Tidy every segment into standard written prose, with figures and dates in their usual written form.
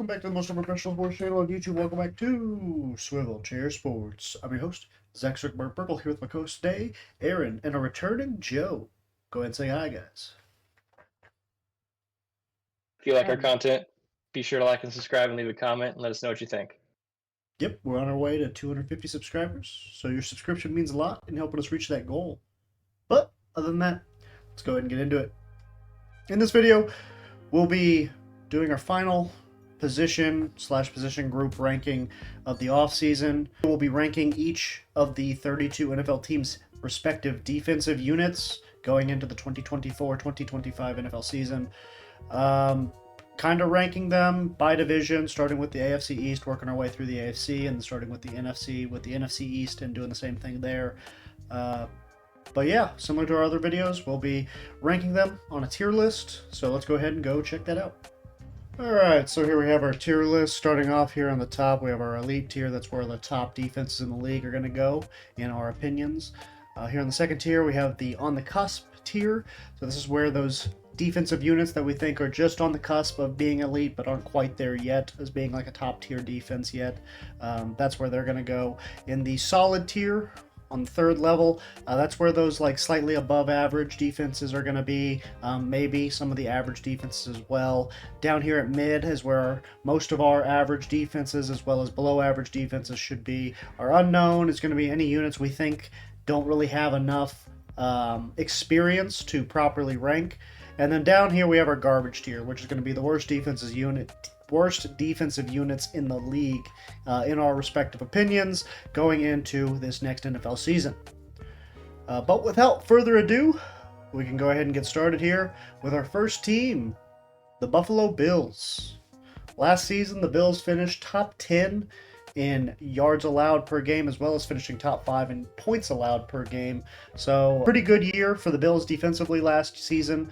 welcome back to the most professional sports channel on YouTube. Welcome back to Swivel Chair Sports. I'm your host, Zach Burkle, here with my co-host today, Aaron, and a returning Joe. Go ahead and say hi, guys. If you like our content, be sure to like and subscribe and leave a comment and let us know what you think. Yep, we're on our way to 250 subscribers, so your subscription means a lot in helping us reach that goal. But other than that, let's go ahead and get into it. In this video, we'll be doing our final position group ranking of the offseason. We'll be ranking each of the 32 NFL teams' respective defensive units going into the 2024-2025 NFL season. Kind of ranking them by division, starting with the AFC East, working our way through the AFC, and starting with the NFC East and doing the same thing there. But yeah, similar to our other videos, we'll be ranking them on a tier list. So let's go ahead and go check that out. Alright, so here we have our tier list. Starting off here on the top, we have our elite tier. That's where the top defenses in the league are going to go, in our opinions. Here on the second tier, we have the on the cusp tier. So this is where those defensive units that we think are just on the cusp of being elite but aren't quite there yet as being like a top tier defense yet. That's where they're going to go. In the solid tier, on the third level, that's where those like slightly above average defenses are going to be, maybe some of the average defenses as well. Down here at mid is where most of our average defenses as well as below average defenses should be. Our unknown is going to be any units we think don't really have enough experience to properly rank. And then down here we have our garbage tier, which is going to be the worst defensive units in the league, in our respective opinions, going into this next NFL season. But without further ado, we can go ahead and get started here with our first team, the Buffalo Bills. Last season, the Bills finished top 10 in yards allowed per game, as well as finishing top 5 in points allowed per game. So pretty good year for the Bills defensively last season.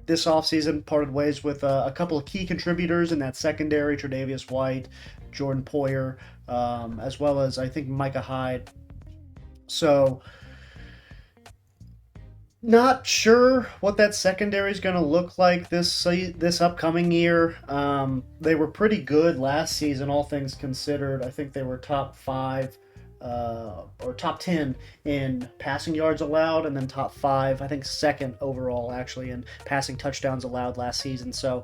This offseason parted ways with a couple of key contributors in that secondary, Tre'Davious White, Jordan Poyer, as well as I think Micah Hyde. So not sure what that secondary is going to look like this upcoming year. They were pretty good last season, all things considered. I think they were top 5 or top 10 in passing yards allowed, and then top 5, I think second overall actually in passing touchdowns allowed last season. So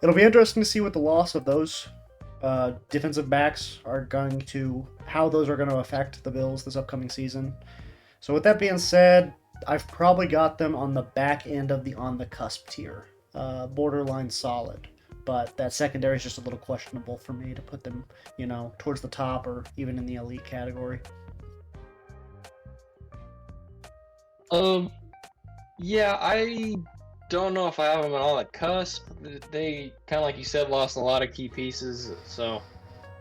it'll be interesting to see what the loss of those defensive backs how those are going to affect the Bills this upcoming season. So with that being said, I've probably got them on the back end of the on the cusp tier, borderline solid. But that secondary is just a little questionable for me to put them, towards the top or even in the elite category. Yeah, I don't know if I have them on the cusp. They kind of, like you said, lost a lot of key pieces, so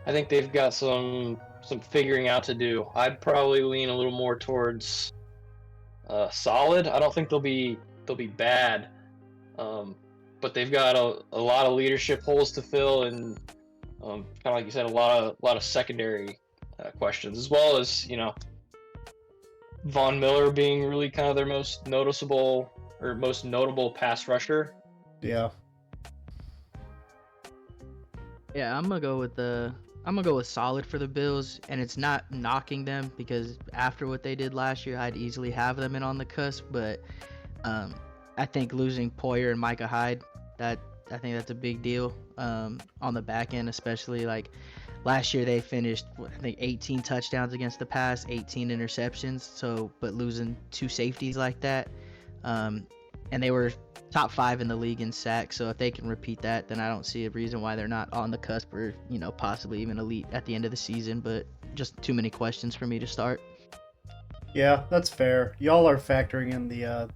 I think they've got some figuring out to do. I'd probably lean a little more towards solid. I don't think they'll be bad. But they've got a lot of leadership holes to fill, and kind of like you said, a lot of secondary questions, as well as Von Miller being really kind of their most notable pass rusher. Yeah. Yeah, I'm gonna go with solid for the Bills, and it's not knocking them because after what they did last year, I'd easily have them in on the cusp. But I think losing Poyer and Micah Hyde, I think that's a big deal on the back end, especially like last year they finished I think 18 touchdowns against the pass, 18 interceptions. So, but losing 2 safeties like that, and they were top 5 in the league in sacks. So if they can repeat that, then I don't see a reason why they're not on the cusp or possibly even elite at the end of the season. But just too many questions for me to start. Yeah, that's fair. Y'all are factoring in the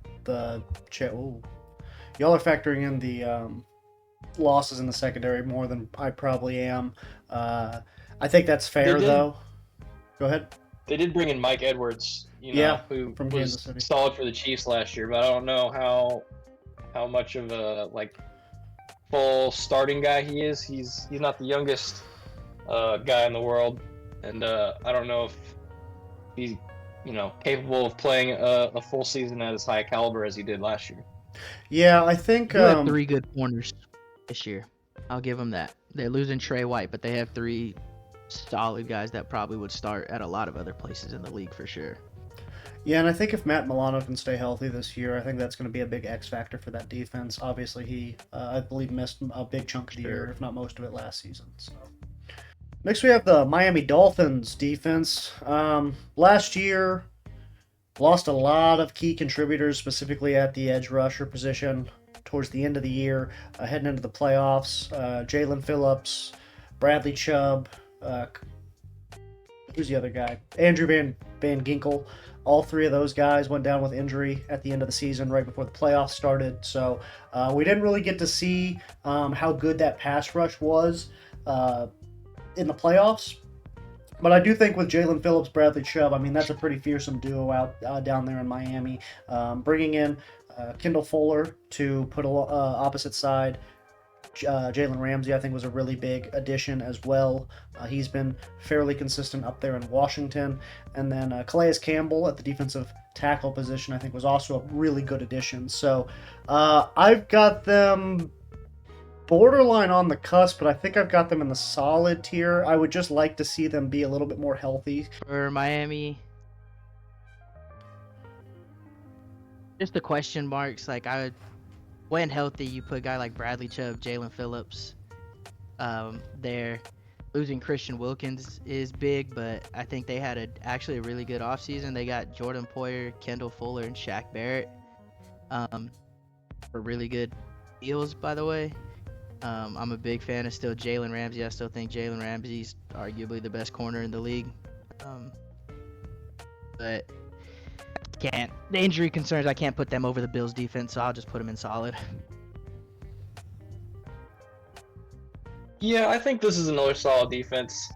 losses in the secondary more than I probably am. I think that's fair though. Go ahead. They did bring in Mike Edwards, who from was Kansas City. solid for the Chiefs last year, but I don't know how much of a full starting guy he is. He's not the youngest guy in the world, and I don't know if he's capable of playing a full season at as high a caliber as he did last year. Yeah, I think You had 3 good corners this year. I'll give them that. They're losing Trey White, but they have 3 solid guys that probably would start at a lot of other places in the league for sure. Yeah, and I think if Matt Milano can stay healthy this year, I think that's going to be a big X factor for that defense. Obviously, he, I believe, missed a big chunk of the year, if not most of it, last season. So. Next, we have the Miami Dolphins defense. Last year, lost a lot of key contributors, specifically at the edge rusher position towards the end of the year, heading into the playoffs. Jalen Phillips, Bradley Chubb, who's the other guy? Andrew Van Ginkel. All 3 of those guys went down with injury at the end of the season, right before the playoffs started. So we didn't really get to see how good that pass rush was in the playoffs. But I do think with Jalen Phillips, Bradley Chubb, I mean, that's a pretty fearsome duo out down there in Miami. Bringing in Kendall Fuller to put opposite side. Jalen Ramsey, I think, was a really big addition as well. He's been fairly consistent up there in Washington. And then Calais Campbell at the defensive tackle position, I think, was also a really good addition. So I've got them borderline on the cusp, but I think I've got them in the solid tier. I would just like to see them be a little bit more healthy. For Miami, just the question marks, like when healthy, you put a guy like Bradley Chubb, Jalen Phillips there. Losing Christian Wilkins is big, but I think they had actually a really good offseason. They got Jordan Poyer, Kendall Fuller, and Shaq Barrett for really good deals, by the way. I'm a big fan of still Jalen Ramsey. I still think Jalen Ramsey's arguably the best corner in the league. But the injury concerns, I can't put them over the Bills defense, so I'll just put them in solid. Yeah, I think this is another solid defense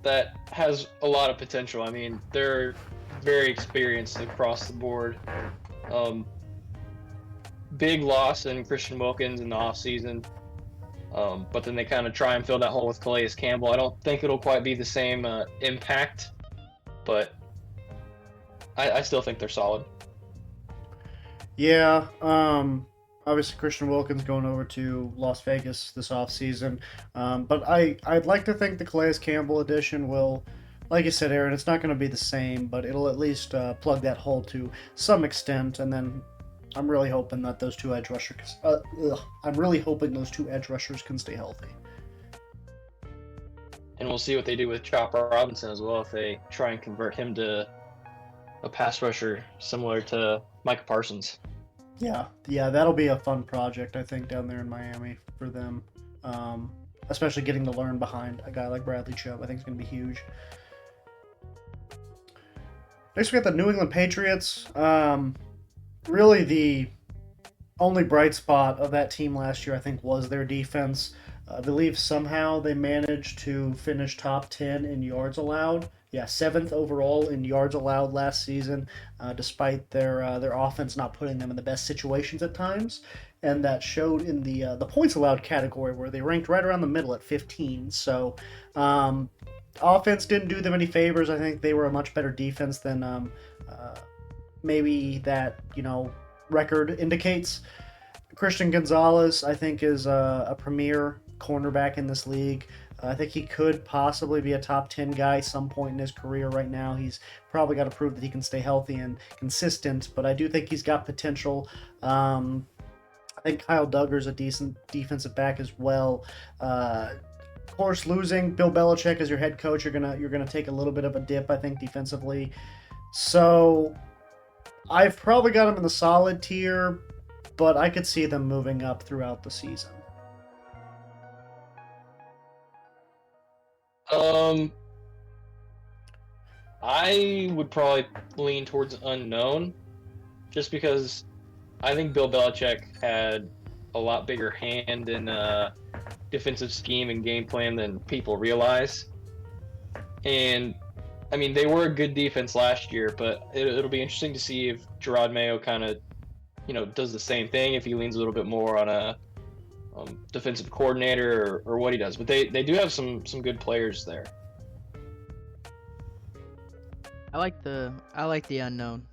that has a lot of potential. I mean, they're very experienced across the board. Big loss in Christian Wilkins in the offseason. But then they kind of try and fill that hole with Calais Campbell. I don't think it'll quite be the same impact, but I still think they're solid. Yeah, obviously Christian Wilkins going over to Las Vegas this offseason. But I'd like to think the Calais Campbell edition will, like you said, Aaron, it's not going to be the same, but it'll at least plug that hole to some extent. And then I'm really hoping that those 2 edge rushers. I'm really hoping those 2 edge rushers can stay healthy. And we'll see what they do with Chopper Robinson as well if they try and convert him to a pass rusher similar to Micah Parsons. Yeah, that'll be a fun project, I think, down there in Miami for them. Especially getting to learn behind a guy like Bradley Chubb. I think it's going to be huge. Next, we got the New England Patriots. Really, the only bright spot of that team last year, I think, was their defense. I believe somehow they managed to finish top 10 in yards allowed. Yeah, 7th overall in yards allowed last season, despite their offense not putting them in the best situations at times. And that showed in the points allowed category, where they ranked right around the middle at 15. So offense didn't do them any favors. I think they were a much better defense than maybe that record indicates. Christian Gonzalez, I think, is a premier cornerback in this league. I think he could possibly be a top 10 guy some point in his career right now. He's probably got to prove that he can stay healthy and consistent, but I do think he's got potential. I think Kyle Duggar's a decent defensive back as well. Of course, losing Bill Belichick as your head coach, you're gonna take a little bit of a dip, I think, defensively. So I've probably got them in the solid tier, but I could see them moving up throughout the season. I would probably lean towards unknown, just because I think Bill Belichick had a lot bigger hand in defensive scheme and game plan than people realize. And I mean, they were a good defense last year, but it'll be interesting to see if Gerard Mayo kind of, does the same thing, if he leans a little bit more on a defensive coordinator or what he does. But they do have some good players there. I like the unknown.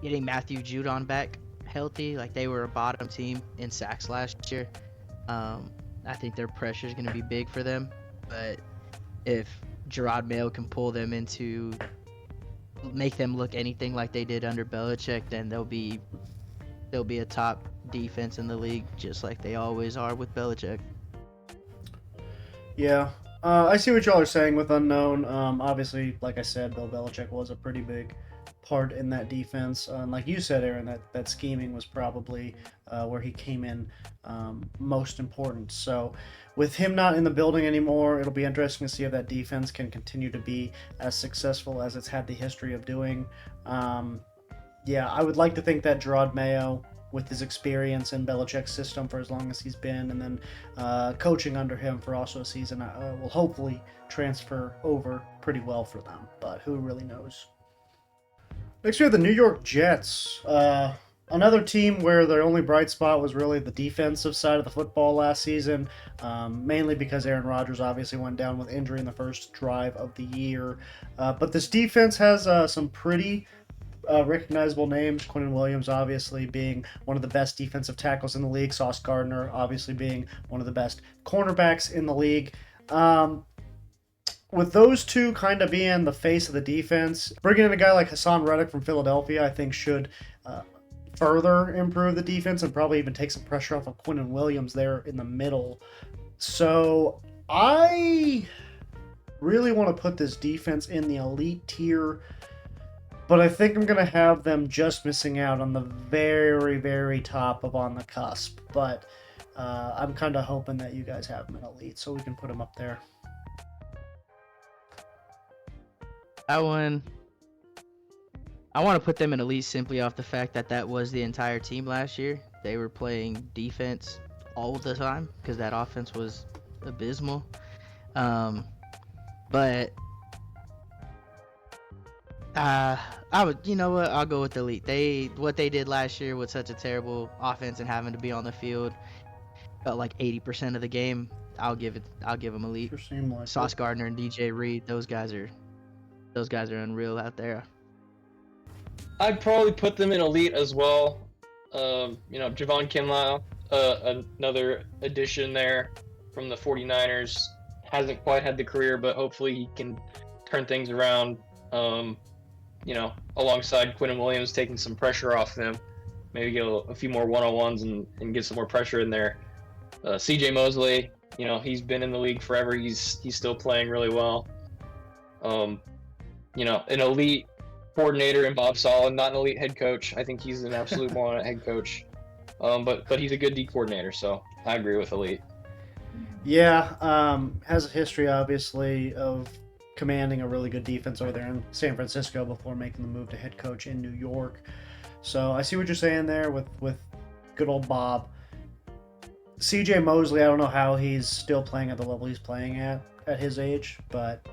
Getting Matthew Judon back healthy, like they were a bottom team in sacks last year. I think their pressure is going to be big for them. But if Gerard Mayo can pull them into make them look anything like they did under Belichick, then they'll be a top defense in the league, just like they always are with Belichick. Yeah. I see what y'all are saying with unknown. Obviously, like I said, Bill Belichick was a pretty big part in that defense. And like you said, Aaron, that scheming was probably where he came in most important. So with him not in the building anymore, it'll be interesting to see if that defense can continue to be as successful as it's had the history of doing. Yeah, I would like to think that Gerard Mayo, with his experience in Belichick's system for as long as he's been, and then coaching under him for also a season, will hopefully transfer over pretty well for them. But who really knows? Next, we have the New York Jets. Another team where their only bright spot was really the defensive side of the football last season, mainly because Aaron Rodgers obviously went down with injury in the first drive of the year. But this defense has some pretty recognizable names. Quinnen Williams obviously being one of the best defensive tackles in the league. Sauce Gardner obviously being one of the best cornerbacks in the league. With those two kind of being the face of the defense, bringing in a guy like Hassan Reddick from Philadelphia, I think should further improve the defense and probably even take some pressure off of Quinnen Williams there in the middle. So I really want to put this defense in the elite tier, but I think I'm going to have them just missing out on the very, very top of on the cusp. But I'm kind of hoping that you guys have them in elite so we can put them up there. That one, I want to put them in elite simply off the fact that was the entire team last year. They were playing defense all the time because that offense was abysmal. But I would, you know what? I'll go with elite. What they did last year with such a terrible offense and having to be on the field, felt like 80% of the game. I'll give them elite. Like Sauce Gardner and DJ Reed, those guys are unreal out there. I'd probably put them in elite as well. Javon Kinlaw, another addition there from the 49ers. Hasn't quite had the career, but hopefully he can turn things around. Alongside Quinnen Williams, taking some pressure off them. Maybe get a few more one-on-ones and get some more pressure in there. CJ Mosley, he's been in the league forever. He's still playing really well. An elite coordinator in Bob Sala, not an elite head coach. I think he's an absolute moron at head coach. But he's a good D coordinator, so I agree with elite. Yeah, has a history obviously of commanding a really good defense over there in San Francisco before making the move to head coach in New York. So I see what you're saying there with good old Bob. CJ Mosley, I don't know how he's still playing at the level he's playing at his age, but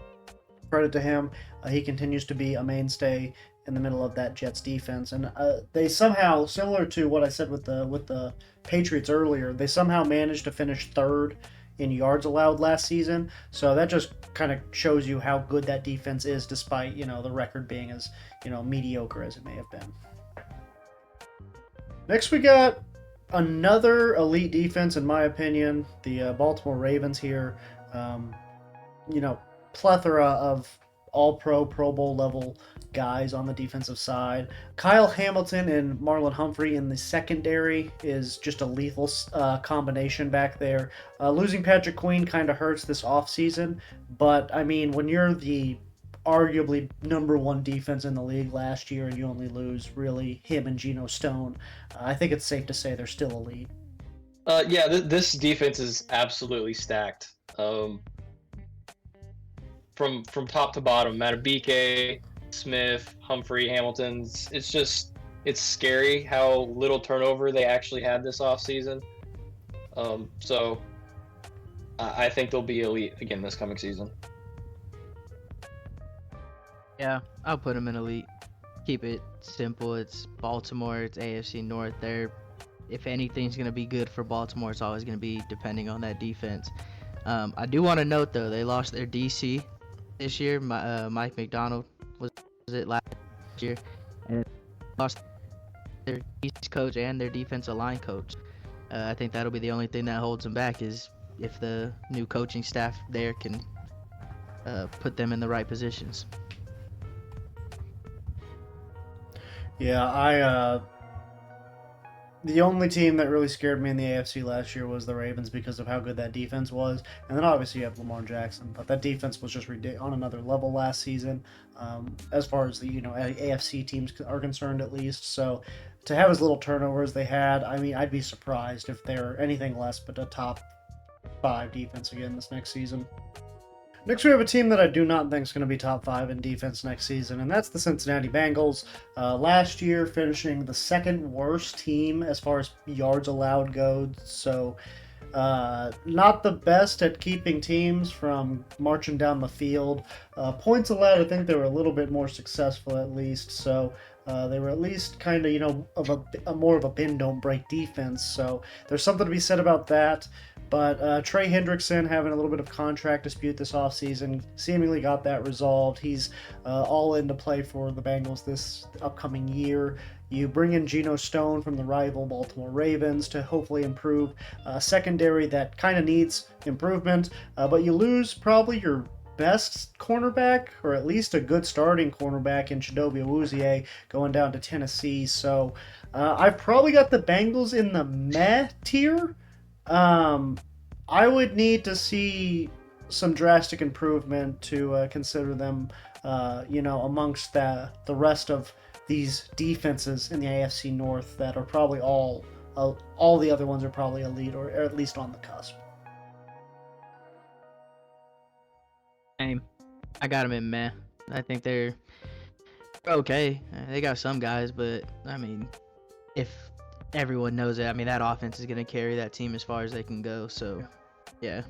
credit to him. He continues to be a mainstay in the middle of that Jets defense, and they somehow, similar to what I said with the Patriots earlier, they somehow managed to finish third in yards allowed last season. So that just kind of shows you how good that defense is, despite the record being as mediocre as it may have been. Next, we got another elite defense, in my opinion, the Baltimore Ravens here. Plethora of all-pro, Pro Bowl level guys on the defensive side. Kyle Hamilton and Marlon Humphrey in the secondary is just a lethal combination back there. Losing Patrick Queen kind of hurts this offseason, but I mean, when you're the arguably number one defense in the league last year and you only lose really him and Geno Stone, I think it's safe to say they're still elite. This defense is absolutely stacked. From top to bottom, Matabike, Smith, Humphrey, Hamilton. It's scary how little turnover they actually had this offseason. So I think they'll be elite again this coming season. Yeah, I'll put them in elite. Keep it simple. It's Baltimore. It's AFC North. If anything's going to be good for Baltimore, it's always going to be depending on that defense. I do want to note, though, they lost their DC this year. Mike McDonald was it last year, and lost their defense coach and their defensive line coach. I think that'll be the only thing that holds them back is if the new coaching staff there can put them in the right positions. Yeah, the only team that really scared me in the AFC last year was the Ravens because of how good that defense was. And then obviously you have Lamar Jackson, but that defense was just on another level last season, as far as the AFC teams are concerned at least. So to have as little turnover as they had, I mean, I'd be surprised if they're anything less but a top 5 defense again this next season. Next, we have a team that I do not think is going to be top 5 in defense next season, and that's the Cincinnati Bengals. Last year, finishing the second worst team as far as yards allowed goes, so not the best at keeping teams from marching down the field. Points allowed, I think they were a little bit more successful at least, so they were at least kind of, of a more of a bend don't break defense, so there's something to be said about that. But Trey Hendrickson having a little bit of contract dispute this offseason seemingly got that resolved. He's all in to play for the Bengals this upcoming year. You bring in Geno Stone from the rival Baltimore Ravens to hopefully improve a secondary that kind of needs improvement. But you lose probably your best cornerback, or at least a good starting cornerback in Chidobe Awuzie going down to Tennessee. So I've probably got the Bengals in the meh tier. I would need to see some drastic improvement to consider them, amongst the rest of these defenses in the AFC North that are probably all the other ones are probably elite or at least on the cusp. Same. I got them in meh. I think they're okay. They got some guys, but I mean, if everyone knows it, I mean, that offense is going to carry that team as far as they can go. So, yeah,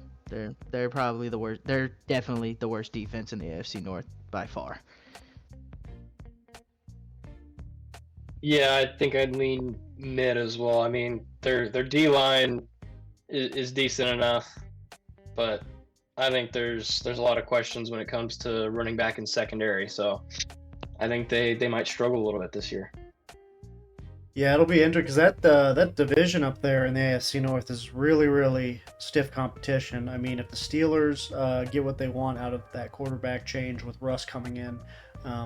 they're probably the worst. They're definitely the worst defense in the AFC North by far. Yeah, I think I'd lean mid as well. I mean, their D-line is decent enough, but I think there's a lot of questions when it comes to running back and secondary. So I think they might struggle a little bit this year. Yeah, it'll be interesting because that division up there in the AFC North is really, really stiff competition. I mean, if the Steelers get what they want out of that quarterback change with Russ coming in,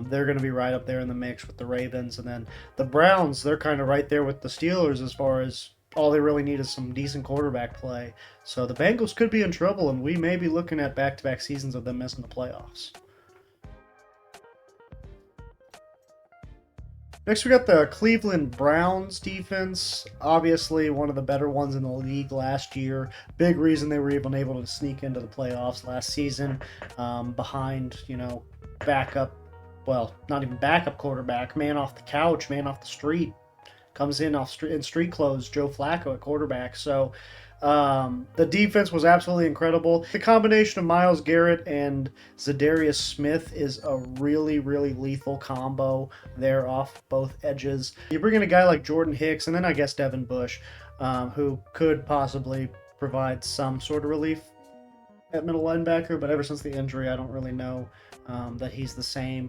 they're going to be right up there in the mix with the Ravens. And then the Browns, they're kind of right there with the Steelers as far as all they really need is some decent quarterback play. So the Bengals could be in trouble, and we may be looking at back-to-back seasons of them missing the playoffs. Next, we got the Cleveland Browns defense. Obviously, one of the better ones in the league last year. Big reason they were even able to sneak into the playoffs last season, behind, backup, well, not even backup quarterback, man off the couch, man off the street, comes in in street clothes, Joe Flacco at quarterback. So the defense was absolutely incredible. The combination of Myles Garrett and Zadarius Smith is a really, really lethal combo there off both edges. You bring in a guy like Jordan Hicks, and then I guess Devin Bush, who could possibly provide some sort of relief at middle linebacker, but ever since the injury, I don't really know that he's the same.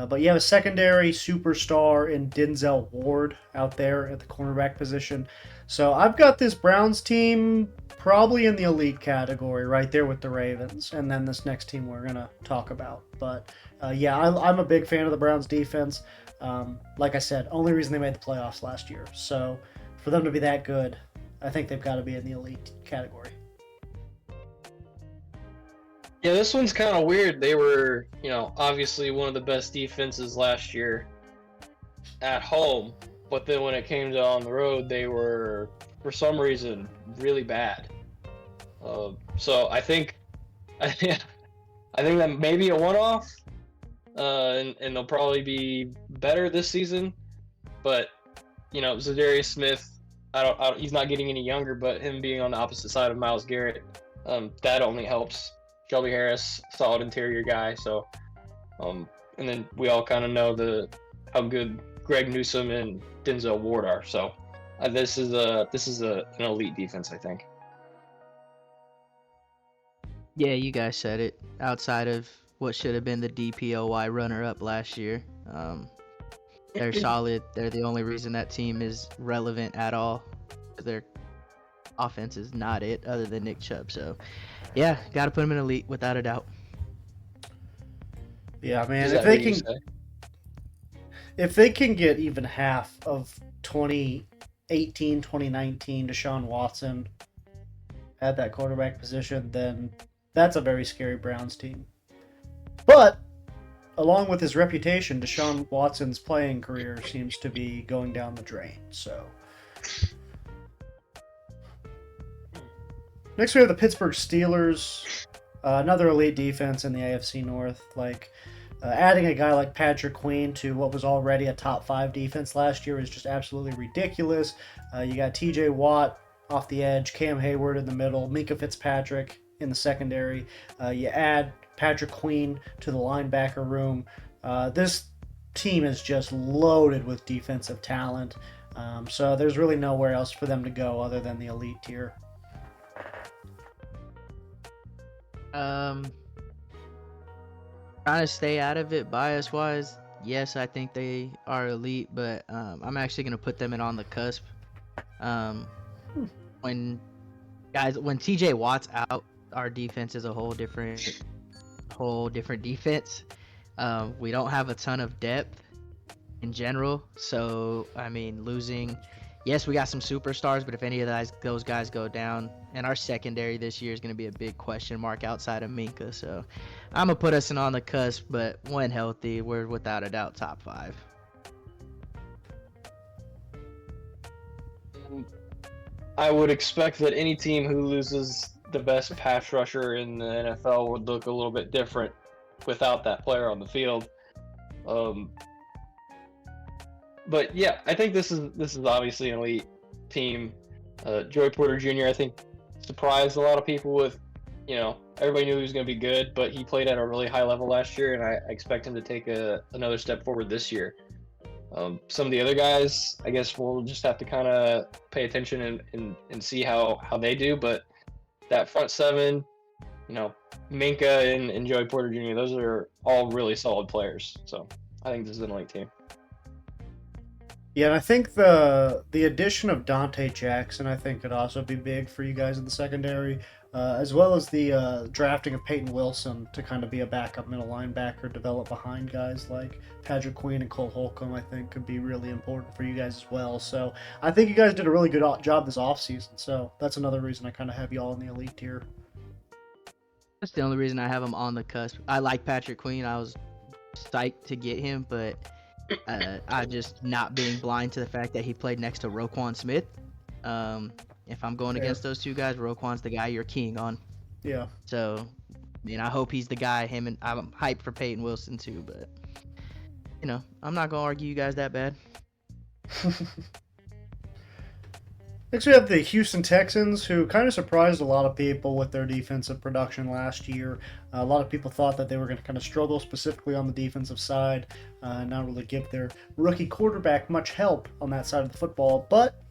But you have a secondary superstar in Denzel Ward out there at the cornerback position. So I've got this Browns team probably in the elite category, right there with the Ravens, and then this next team we're going to talk about. But I'm a big fan of the Browns defense. Like I said, only reason they made the playoffs last year. So for them to be that good, I think they've got to be in the elite category. Yeah, this one's kind of weird. They were, obviously one of the best defenses last year at home, but then when it came to on the road, they were, for some reason, really bad. So I think that may be a one-off, and they'll probably be better this season. But Zadarius Smith, he's not getting any younger, but him being on the opposite side of Myles Garrett, that only helps. Shelby Harris, solid interior guy. So, and then we all kind of know how good Greg Newsome and Denzel Ward are. So, this is an elite defense, I think. Yeah, you guys said it. Outside of what should have been the DPOY runner-up last year, they're solid. They're the only reason that team is relevant at all. They're offense is not it other than Nick Chubb. So, yeah, got to put him in elite without a doubt. Yeah, man. Is If that they who you can, say? if they can get even half of 2018, 2019 Deshaun Watson at that quarterback position, then that's a very scary Browns team. But along with his reputation, Deshaun Watson's playing career seems to be going down the drain. So next we have the Pittsburgh Steelers, another elite defense in the AFC North. Adding a guy like Patrick Queen to what was already a top 5 defense last year is just absolutely ridiculous. You got T.J. Watt off the edge, Cam Hayward in the middle, Minka Fitzpatrick in the secondary. You add Patrick Queen to the linebacker room. This team is just loaded with defensive talent. So there's really nowhere else for them to go other than the elite tier. Trying to stay out of it bias wise. Yes, I think they are elite, but I'm actually gonna put them in on the cusp. When TJ Watt's out, our defense is a whole different defense. We don't have a ton of depth in general, so I mean losing. Yes, we got some superstars, but if any of those guys go down, and our secondary this year is going to be a big question mark outside of Minka. So I'm going to put us in on the cusp, but when healthy, we're without a doubt top 5. I would expect that any team who loses the best pass rusher in the NFL would look a little bit different without that player on the field. But yeah, I think this is obviously an elite team. Joey Porter Jr. I think surprised a lot of people with, everybody knew he was going to be good, but he played at a really high level last year, and I expect him to take another step forward this year. Some of the other guys, I guess we'll just have to kind of pay attention and see how they do. But that front seven, Minka and Joey Porter Jr., those are all really solid players. So I think this is an elite team. Yeah, and I think the addition of Dante Jackson, I think, could also be big for you guys in the secondary, as well as the drafting of Peyton Wilson to kind of be a backup middle linebacker, develop behind guys like Patrick Queen and Cole Holcomb, I think, could be really important for you guys as well. So I think you guys did a really good job this offseason, so that's another reason I kind of have you all in the elite tier. That's the only reason I have him on the cusp. I like Patrick Queen. I was psyched to get him, but I just not being blind to the fact that he played next to Roquan Smith. If I'm going against those two guys, Roquan's the guy you're keying on. Yeah. So, I hope he's the guy. I'm hyped for Peyton Wilson too, but I'm not gonna argue you guys that bad. Next, we have the Houston Texans, who kind of surprised a lot of people with their defensive production last year. A lot of people thought that they were going to kind of struggle specifically on the defensive side, not really give their rookie quarterback much help on that side of the football. But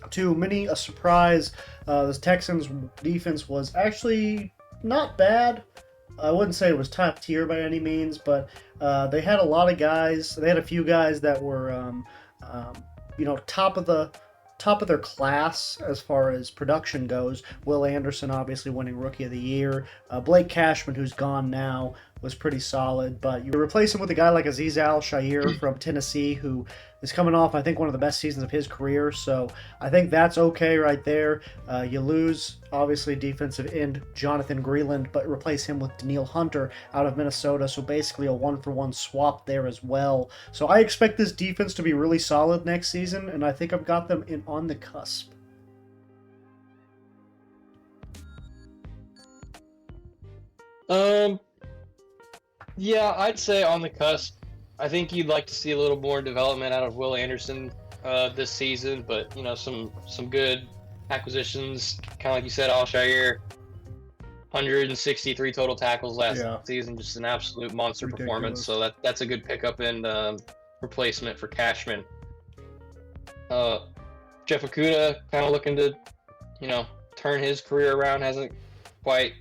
to many a surprise, the Texans' defense was actually not bad. I wouldn't say it was top tier by any means, but they had a lot of guys. They had a few guys that were, top of their class as far as production goes. Will Anderson obviously winning Rookie of the Year. Blake Cashman, who's gone now, was pretty solid, but you replace him with a guy like Azeez Al-Shaair from Tennessee, who is coming off, I think, one of the best seasons of his career, so I think that's okay right there. You lose, obviously, defensive end Jonathan Greenland, but replace him with Danielle Hunter out of Minnesota, so basically a one-for-one swap there as well. So I expect this defense to be really solid next season, and I think I've got them on the cusp. Yeah, I'd say on the cusp. I think you'd like to see a little more development out of Will Anderson this season, but some good acquisitions, kind of like you said, Al-Shaair, 163 total tackles last season, just an absolute monster performance. So that's a good pickup and replacement for Cashman. Jeff Okudah kind of looking to, turn his career around, hasn't quite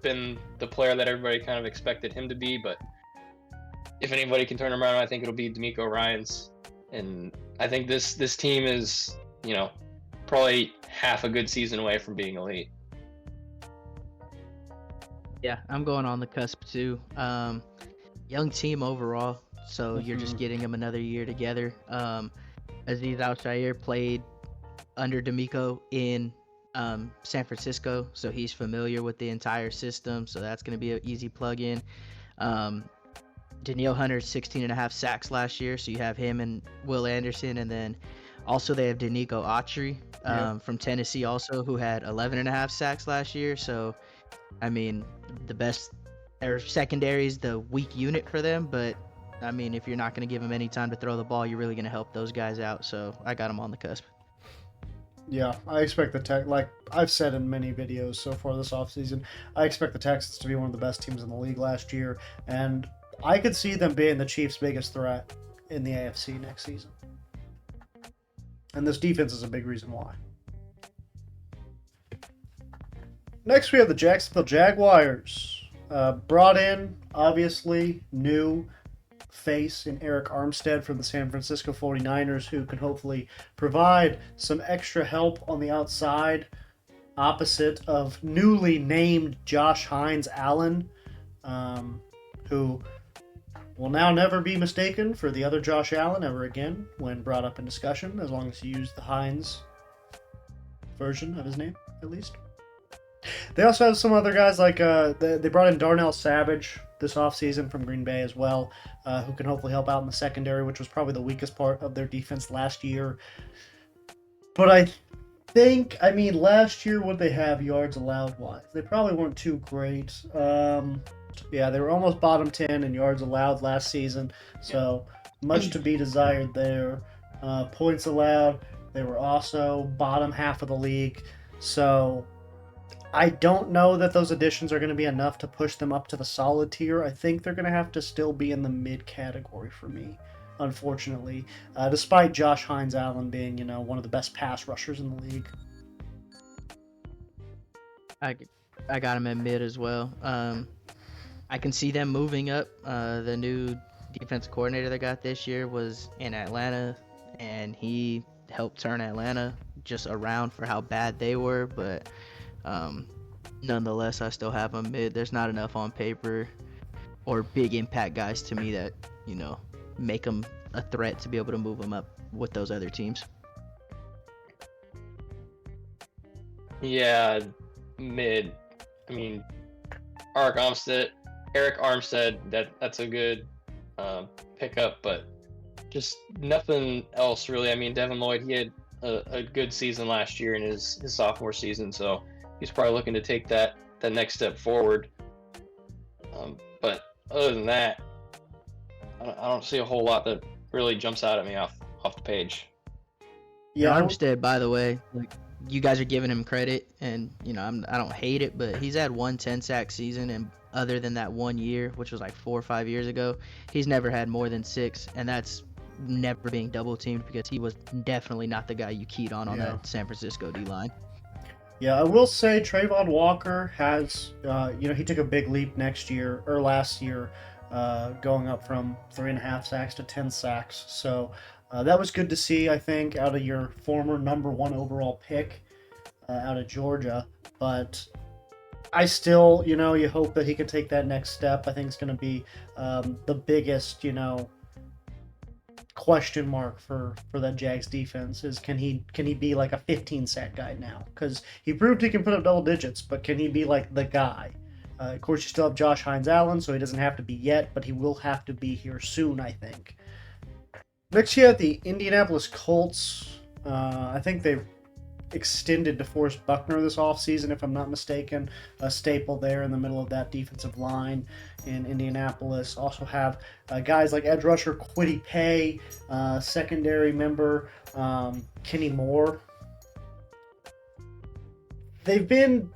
been the player that everybody kind of expected him to be, but if anybody can turn him around, I think it'll be D'Amico Ryans. And I think this team is, probably half a good season away from being elite. Yeah, I'm going on the cusp too. Young team overall, so you're just getting them another year together. Aziz Al-Shaair played under D'Amico in San Francisco, so he's familiar with the entire system, so that's going to be an easy plug-in. Danielle Hunter, 16.5 sacks last year, so you have him and Will Anderson, and then also they have Danico Autry from Tennessee also, who had 11.5 sacks last year, so I mean, the best or secondary is the weak unit for them, but I mean, if you're not going to give them any time to throw the ball, you're really going to help those guys out. So I got them on the cusp. Yeah, I expect like I've said in many videos so far this offseason, I expect the Texans to be one of the best teams in the league last year, and I could see them being the Chiefs' biggest threat in the AFC next season. And this defense is a big reason why. Next, we have the Jacksonville Jaguars. Brought in, obviously, new face in Eric Armstead from the San Francisco 49ers, who can hopefully provide some extra help on the outside, opposite of newly named Josh Hines Allen, who will now never be mistaken for the other Josh Allen ever again when brought up in discussion, as long as you use the Hines version of his name, at least. They also have some other guys like they brought in Darnell Savage this offseason from Green Bay as well, who can hopefully help out in the secondary, which was probably the weakest part of their defense last year. But I think, last year, what they have yards allowed wise? They probably weren't too great. Yeah, they were almost bottom 10 in yards allowed last season, so much to be desired there. Points allowed, they were also bottom half of the league, so I don't know that those additions are going to be enough to push them up to the solid tier. I think they're going to have to still be in the mid category for me, unfortunately, despite Josh Hines Allen being, one of the best pass rushers in the league. I got him at mid as well. I can see them moving up. The new defensive coordinator they got this year was in Atlanta, and he helped turn Atlanta just around for how bad they were, but nonetheless, I still have them mid. There's not enough on paper or big impact guys to me that, make them a threat to be able to move them up with those other teams. Yeah, mid. Eric Armstead, that's a good pickup, but just nothing else really. Devin Lloyd, he had a good season last year in his sophomore season, so he's probably looking to take that next step forward. But other than that, I don't see a whole lot that really jumps out at me off the page. Yeah, Armstead, by the way, you guys are giving him credit, and I don't hate it, but he's had one 10-sack season, and other than that 1 year, which was like 4 or 5 years ago, he's never had more than 6, and that's never being double teamed because he was definitely not the guy you keyed on that San Francisco D-line. Yeah, I will say Trayvon Walker has, he took a big leap last year, going up from 3.5 sacks to 10 sacks. So that was good to see, I think, out of your former number 1 overall pick out of Georgia. But I still, you hope that he can take that next step. I think it's going to be the biggest, question mark for that Jags defense is can he be like a 15 sack guy now? Because he proved he can put up double digits, but can he be like the guy? Of course, you still have Josh Hines Allen, so he doesn't have to be yet, but he will have to be here soon, I think. Next, you have the Indianapolis Colts. I think they've extended DeForest Buckner this offseason, if I'm not mistaken. A staple there in the middle of that defensive line in Indianapolis. Also have guys like edge rusher Kwity Paye, secondary member Kenny Moore. They've been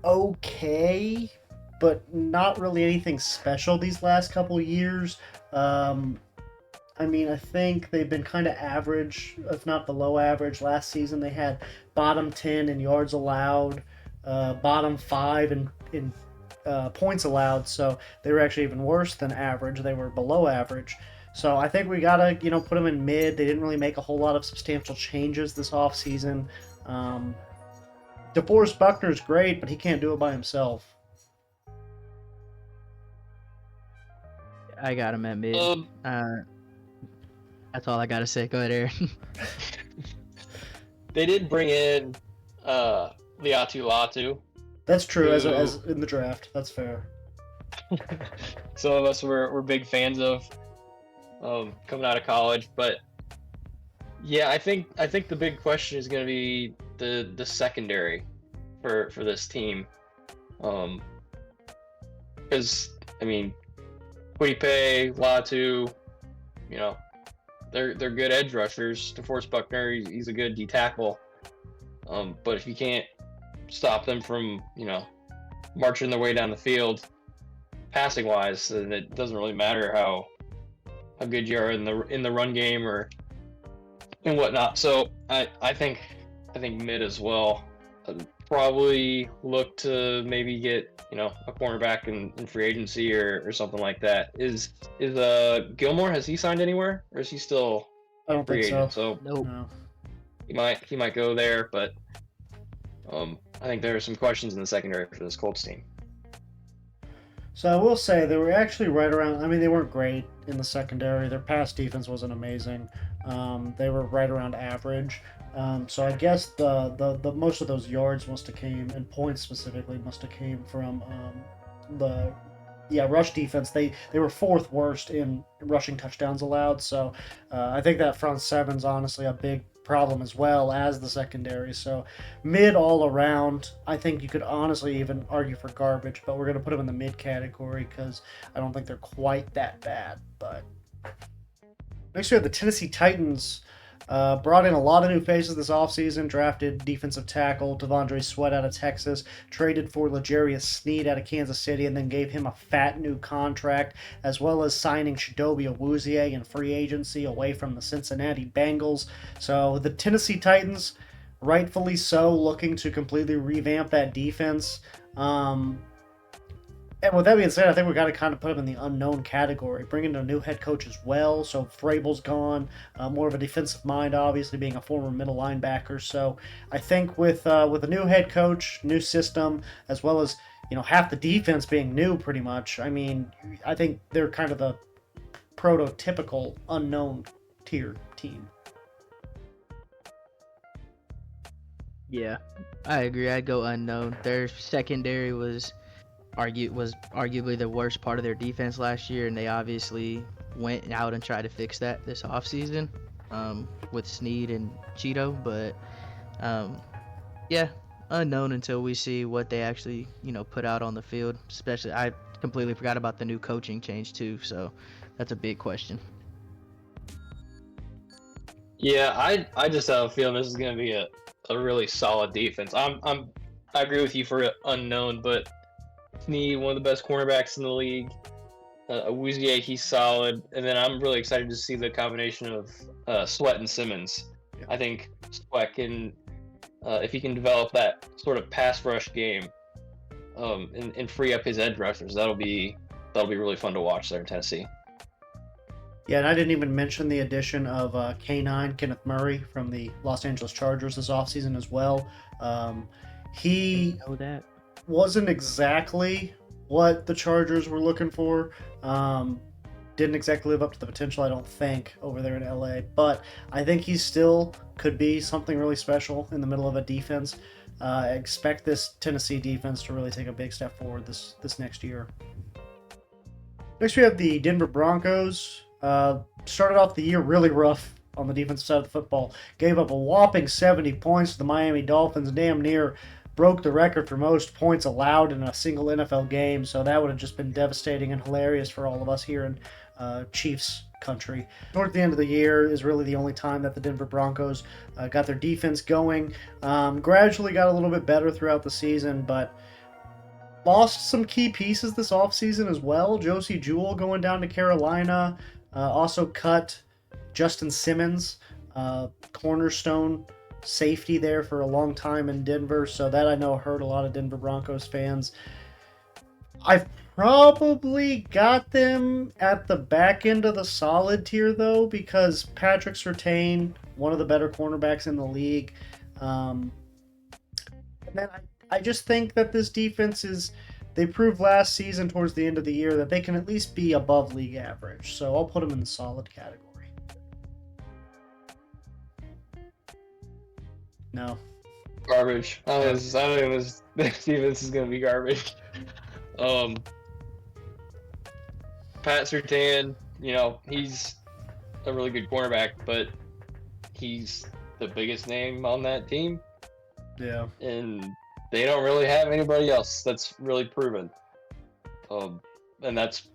okay, but not really anything special these last couple years. I think they've been kind of average, if not below average. Last season they had bottom 10 in yards allowed, bottom 5 in points allowed, so they were actually even worse than average. They were below average. So I think we gotta, put them in mid. They didn't really make a whole lot of substantial changes this offseason. DeForest Buckner's great, but he can't do it by himself. I got him at mid. That's all I gotta say. Go ahead, Aaron. They did bring in Liatu Latu. That's true, as in the draft. That's fair. Some of us were big fans of coming out of college, but yeah, I think the big question is going to be the secondary for this team, because I mean, Quiddipe, Latu, they're good edge rushers. DeForest Buckner, he's a good D tackle, but if you can't stop them from marching their way down the field passing wise, then it doesn't really matter how good you are in the run game or and whatnot. So I think mid as well. Probably look to maybe get a cornerback in free agency or something like that. Is Gilmore, has he signed anywhere, or is he still I don't free think agent? so. So Nope. No. he might go there, but I think there are some questions in the secondary for this Colts team. So I will say they were actually right around. I mean, they weren't great in the secondary. Their pass defense wasn't amazing. They were right around average. So I guess the most of those yards must have came, and points specifically must have came from the rush defense. They were fourth worst in rushing touchdowns allowed. So I think that front seven's honestly a big problem as well as the secondary. So mid all around. I think you could honestly even argue for garbage, but we're going to put them in the mid category because I don't think they're quite that bad. But next we have the Tennessee Titans. Brought in a lot of new faces this offseason, drafted defensive tackle Devondre Sweat out of Texas, traded for L'Jarius Sneed out of Kansas City, and then gave him a fat new contract, as well as signing Chidobe Awuzie in free agency away from the Cincinnati Bengals. So the Tennessee Titans, rightfully so, looking to completely revamp that defense. And with that being said, I think we got to kind of put him in the unknown category. Bring in a new head coach as well. So Vrabel's gone, more of a defensive mind, obviously being a former middle linebacker. So I think with a new head coach, new system, as well as half the defense being new, pretty much. I mean, I think they're kind of the prototypical unknown tier team. Yeah, I agree. I'd go unknown. Their secondary was arguably the worst part of their defense last year, and they obviously went out and tried to fix that this offseason with Sneed and Cheeto. But yeah, unknown until we see what they actually put out on the field. Especially, I completely forgot about the new coaching change too, so that's a big question. Yeah, I just have a feeling this is going to be a really solid defense. I agree with you for unknown, but Sneed, one of the best cornerbacks in the league. Awuzie, he's solid. And then I'm really excited to see the combination of Sweat and Simmons. Yeah. I think Sweat can, if he can develop that sort of pass rush game and free up his edge rushers, that'll be really fun to watch there in Tennessee. Yeah, and I didn't even mention the addition of K9, Kenneth Murray, from the Los Angeles Chargers this offseason as well. He Know that. wasn't exactly what the Chargers were looking for. Didn't exactly live up to the potential, I don't think, over there in LA. But I think he still could be something really special in the middle of a defense. Expect this Tennessee defense to really take a big step forward this next year. Next we have the Denver Broncos. Started off the year really rough on the defensive side of the football. Gave up a whopping 70 points to the Miami Dolphins, damn near broke the record for most points allowed in a single NFL game, so that would have just been devastating and hilarious for all of us here in Chiefs country. Toward the end of the year is really the only time that the Denver Broncos got their defense going. Gradually got a little bit better throughout the season, but lost some key pieces this offseason as well. Josie Jewell going down to Carolina. Also cut Justin Simmons, cornerstone safety there for a long time in Denver, so that I know hurt a lot of Denver Broncos fans. I've probably got them at the back end of the solid tier, though, because Patrick Surtain, one of the better cornerbacks in the league. And then I just think that this defense is, they proved last season towards the end of the year that they can at least be above league average. So I'll put them in the solid category. No. Garbage. I think this defense is going to be garbage. Pat Surtain, he's a really good cornerback, but he's the biggest name on that team. Yeah. And they don't really have anybody else that's really proven. And that's,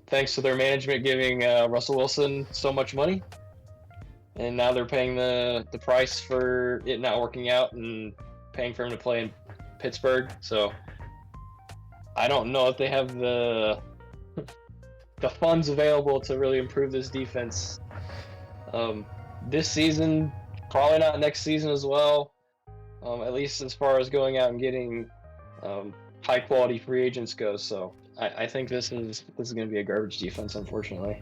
thanks to their management giving Russell Wilson so much money. And now they're paying the price for it not working out and paying for him to play in Pittsburgh. So I don't know if they have the funds available to really improve this defense this season, probably not next season as well, at least as far as going out and getting high quality free agents goes. So I think this is going to be a garbage defense, unfortunately.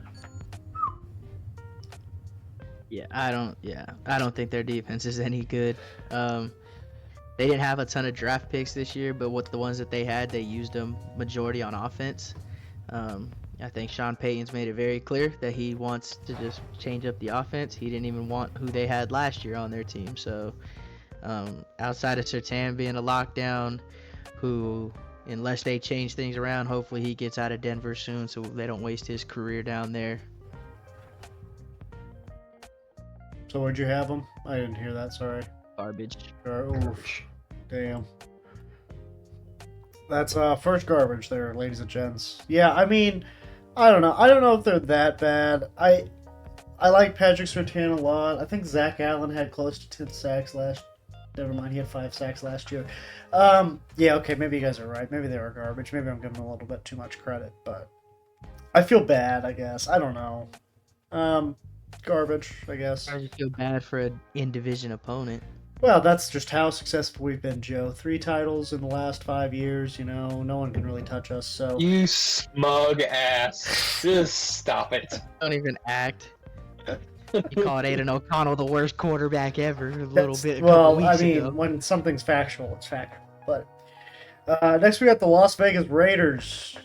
I don't think their defense is any good. They didn't have a ton of draft picks this year, but with the ones that they had, they used them majority on offense. I think Sean Payton's made it very clear that he wants to just change up the offense. He didn't even want who they had last year on their team. So outside of Surtain being a lockdown, who, unless they change things around, hopefully he gets out of Denver soon so they don't waste his career down there. So where'd you have them? I didn't hear that, sorry. Garbage. Oof. Damn. That's first garbage there, ladies and gents. Yeah, I mean, I don't know. I don't know if they're that bad. I like Patrick Surtain a lot. I think Zach Allen had close to 10 sacks Never mind, he had 5 sacks last year. Yeah, okay, maybe you guys are right. Maybe they are garbage. Maybe I'm giving them a little bit too much credit, but I feel bad, I guess. I don't know. Garbage, I guess. I feel bad for an in-division opponent. Well, that's just how successful we've been, Joe. 3 titles in the last 5 years, no one can really touch us, so... You smug ass. Just stop it. Don't even act. You called Aiden O'Connell the worst quarterback ever a little bit. Well, I mean, when something's factual, it's factual. But next we got the Las Vegas Raiders,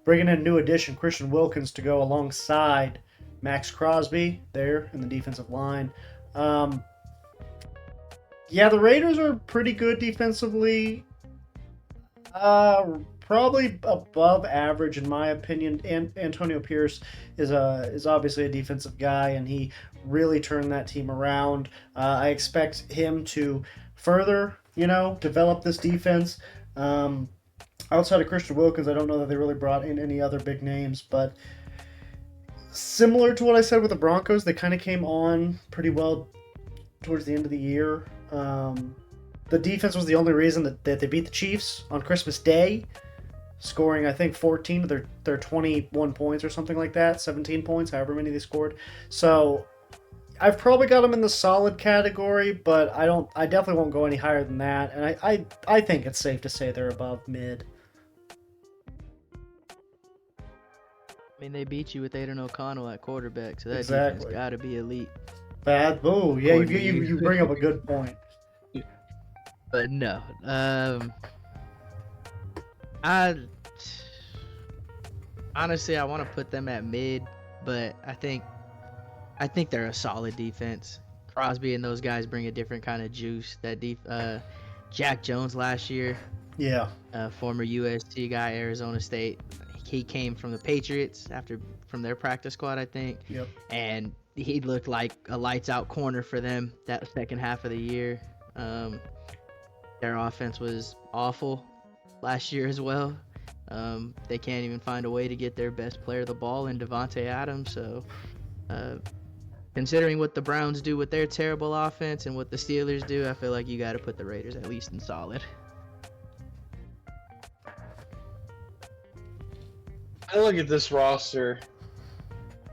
bringing in new addition Christian Wilkins to go alongside Max Crosby there in the defensive line. Yeah, the Raiders are pretty good defensively. Probably above average in my opinion. Antonio Pierce is obviously a defensive guy, and he really turned that team around. I expect him to further, develop this defense. Outside of Christian Wilkins, I don't know that they really brought in any other big names, but similar to what I said with the Broncos, they kind of came on pretty well towards the end of the year. The defense was the only reason that they beat the Chiefs on Christmas Day, scoring, I think, 14 of their 21 points or something like that, 17 points, however many they scored. So I've probably got them in the solid category, but I definitely won't go any higher than that, and I think it's safe to say they're above mid. I mean, they beat you with Aiden O'Connell at quarterback, so that Exactly. defense got to be elite. Bad. Oh, yeah, you bring up a good point. But no, honestly, I want to put them at mid, but I think they're a solid defense. Crosby and those guys bring a different kind of juice. Jack Jones last year, Yeah. former USC guy, Arizona State. He came from the Patriots from their practice squad, I think. Yep. And he looked like a lights out corner for them that second half of the year. Their offense was awful last year as well. They can't even find a way to get their best player the ball in Devontae Adams. So, considering what the Browns do with their terrible offense and what the Steelers do, I feel like you got to put the Raiders at least in solid. I look at this roster,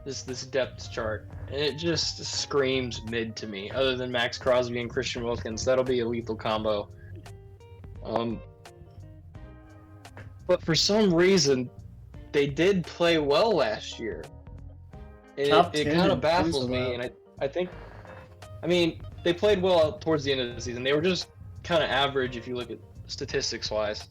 this depth chart, and it just screams mid to me. Other than Max Crosby and Christian Wilkins, that'll be a lethal combo. But for some reason, they did play well last year. And Top it 10 kind in of baffles points me, allowed. and I think, I mean, they played well towards the end of the season. They were just kind of average if you look at statistics wise.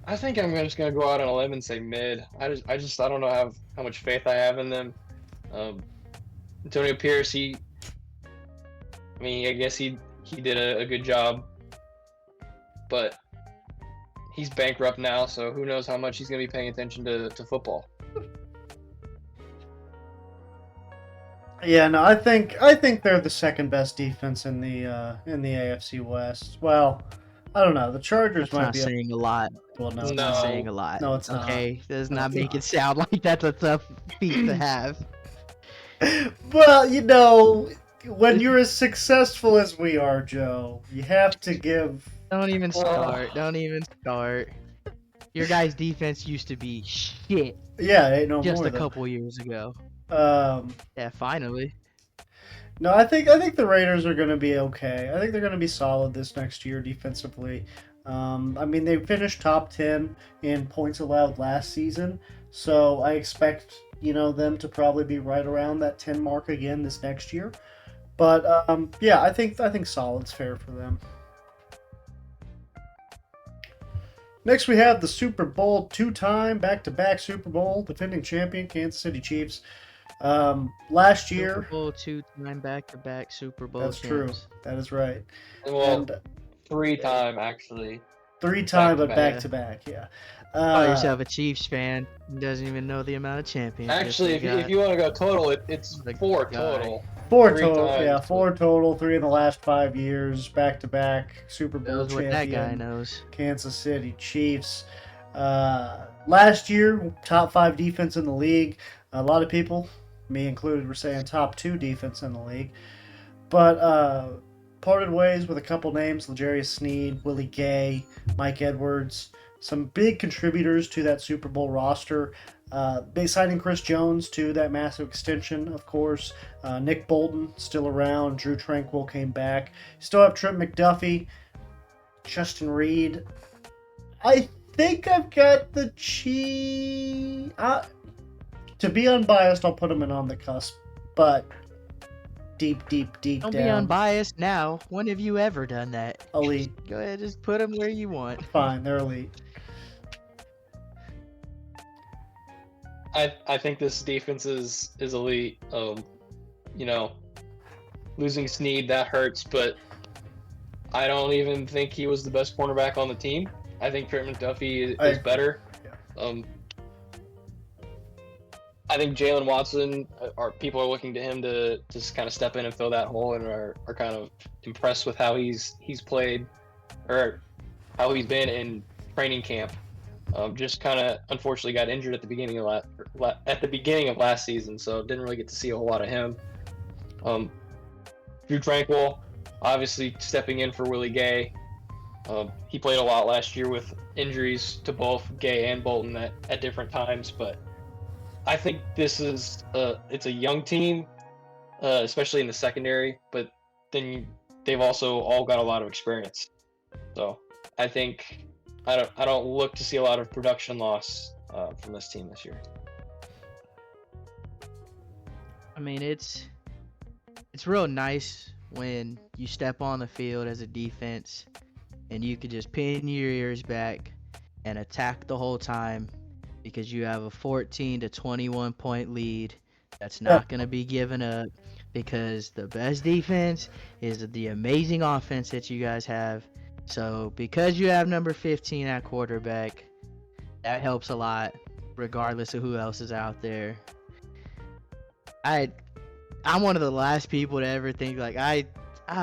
I think I'm just gonna go out on a limb and say mid. I don't know how much faith I have in them. Um, Antonio Pierce, I guess he did a good job, but he's bankrupt now, so who knows how much he's gonna be paying attention to football. Yeah, no, I think they're the second best defense in the AFC West. Well, I don't know. The Chargers That's might not be saying a lot. well, no, It's it's not not. saying a lot. No, it's not. Okay, does No, not it's make not. it sound like that's a tough feat to have. Well, you know, when you're as successful as we are, Joe, you have to give. Don't even start. Don't even start. Your guys' defense used to be shit Yeah, it ain't no just more. a though. couple years ago. Um, Yeah, finally. no, I think the Raiders are going to be okay. I think they're going to be solid this next year defensively. I mean, they finished top 10 in points allowed last season, so I expect them to probably be right around that 10 mark again this next year. But yeah, I think solid's fair for them. Next, we have the Super Bowl two-time back-to-back Super Bowl defending champion Kansas City Chiefs. Last year, Super Bowl two-time back-to-back Super Bowl that's true. champs. That is right. Well, And 3-time actually. three-time, but Back-to-back. back-to-back, yeah. Call yourself a Chiefs fan. He doesn't even know the amount of championships. Actually, if you want to go total, it's The 4 guy. total. Four Three total, times. yeah, 4 total. 3 in the last 5 years, back-to-back Super Bowl knows what that guy champion, knows. Kansas City Chiefs. Last year, top 5 defense in the league. A lot of people, me included, were saying top 2 defense in the league. But parted ways with a couple names: L'Jarius Sneed, Willie Gay, Mike Edwards. Some big contributors to that Super Bowl roster. They signing Chris Jones to that massive extension, of course. Nick Bolton still around. Drew Tranquill came back. Still have Trent McDuffie, Justin Reed. I think I've got the Chiefs. To be unbiased, I'll put them in on the cusp, but deep Don't down. be unbiased now. When have you ever done that? Elite. Go ahead, just put them where you want. Fine, they're elite. I think this defense is elite. Losing Snead, that hurts, but I don't even think he was the best cornerback on the team. I think Trent McDuffie is better. Yeah. I think Jalen Watson, people are looking to him to just kind of step in and fill that hole, and are kind of impressed with how he's played, or how he's been in training camp. Just kind of unfortunately got injured at the beginning of last season, so didn't really get to see a whole lot of him. Drew Tranquill, obviously stepping in for Willie Gay. He played a lot last year with injuries to both Gay and Bolton at different times, but I think this is it's a young team, especially in the secondary, but then they've also all got a lot of experience. So I think I don't look to see a lot of production loss from this team this year. I mean, it's real nice when you step on the field as a defense and you could just pin your ears back and attack the whole time because you have a 14 to 21 point lead that's not going to be given up, because the best defense is the amazing offense that you guys have. So because you have number 15 at quarterback, that helps a lot regardless of who else is out there. I'm one of the last people to ever think like I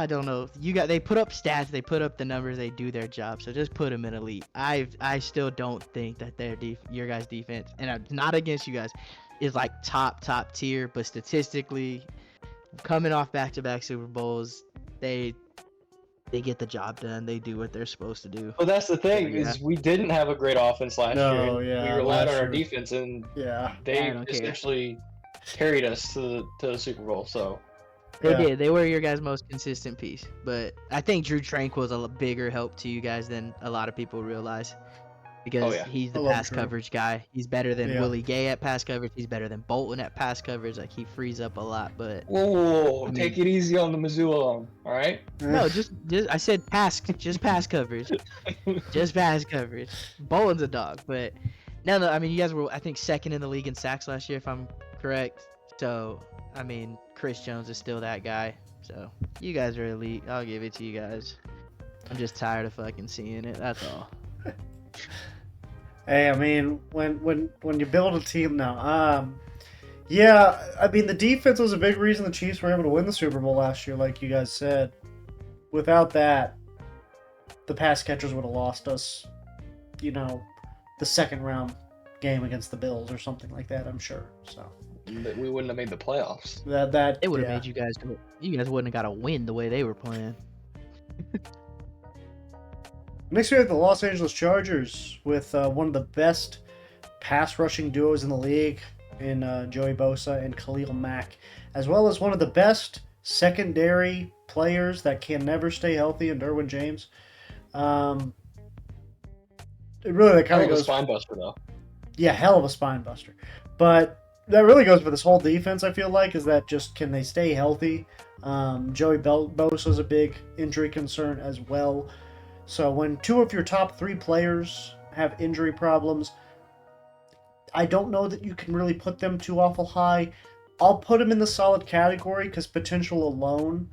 don't know. They put up stats, they put up the numbers, they do their job. So just put them in elite. I still don't think that your guys' defense, and I'm not against you guys, is like top tier, but statistically, coming off back-to-back Super Bowls, they get the job done. They do what they're supposed to do. Well, that's the thing, is we didn't have a great offense last year. Yeah, we relied on our year. defense, and Yeah, they essentially carried us to the Super Bowl. So They Yeah. did. They were your guys' most consistent piece. But I think Drew Tranquil was a bigger help to you guys than a lot of people realize. Because yeah. he's the I love pass Drew. coverage guy. He's better than Yeah. Willie Gay at pass coverage. He's better than Bolton at pass coverage. Like, he frees up a lot. But Whoa, I take mean- it easy on the Missoula, all right? no, just I said just pass coverage. Just pass coverage. Bolton's a dog, but no, I mean, you guys were, I think, second in the league in sacks last year, if I'm correct. So, I mean, Chris Jones is still that guy. So, you guys are elite. I'll give it to you guys. I'm just tired of fucking seeing it. That's all. Hey, I mean, when you build a team now, yeah, I mean, the defense was a big reason the Chiefs were able to win the Super Bowl last year, like you guys said. Without that, the pass catchers would have lost us, you know, the second round game against the Bills or something like that, I'm sure. So We wouldn't have made the playoffs. that It would have yeah. made you guys wouldn't have got a win the way they were playing. Next, we have the Los Angeles Chargers with one of the best pass rushing duos in the league in Joey Bosa and Khalil Mack, as well as one of the best secondary players that can never stay healthy in Derwin James. It really that kind Kind of of a goes. spine buster, though. Yeah, hell of a spine buster. But that really goes for this whole defense, I feel like, is that just can they stay healthy? Joey Bosa is a big injury concern as well. So when two of your top three players have injury problems, I don't know that you can really put them too awful high. I'll put them in the solid category because potential alone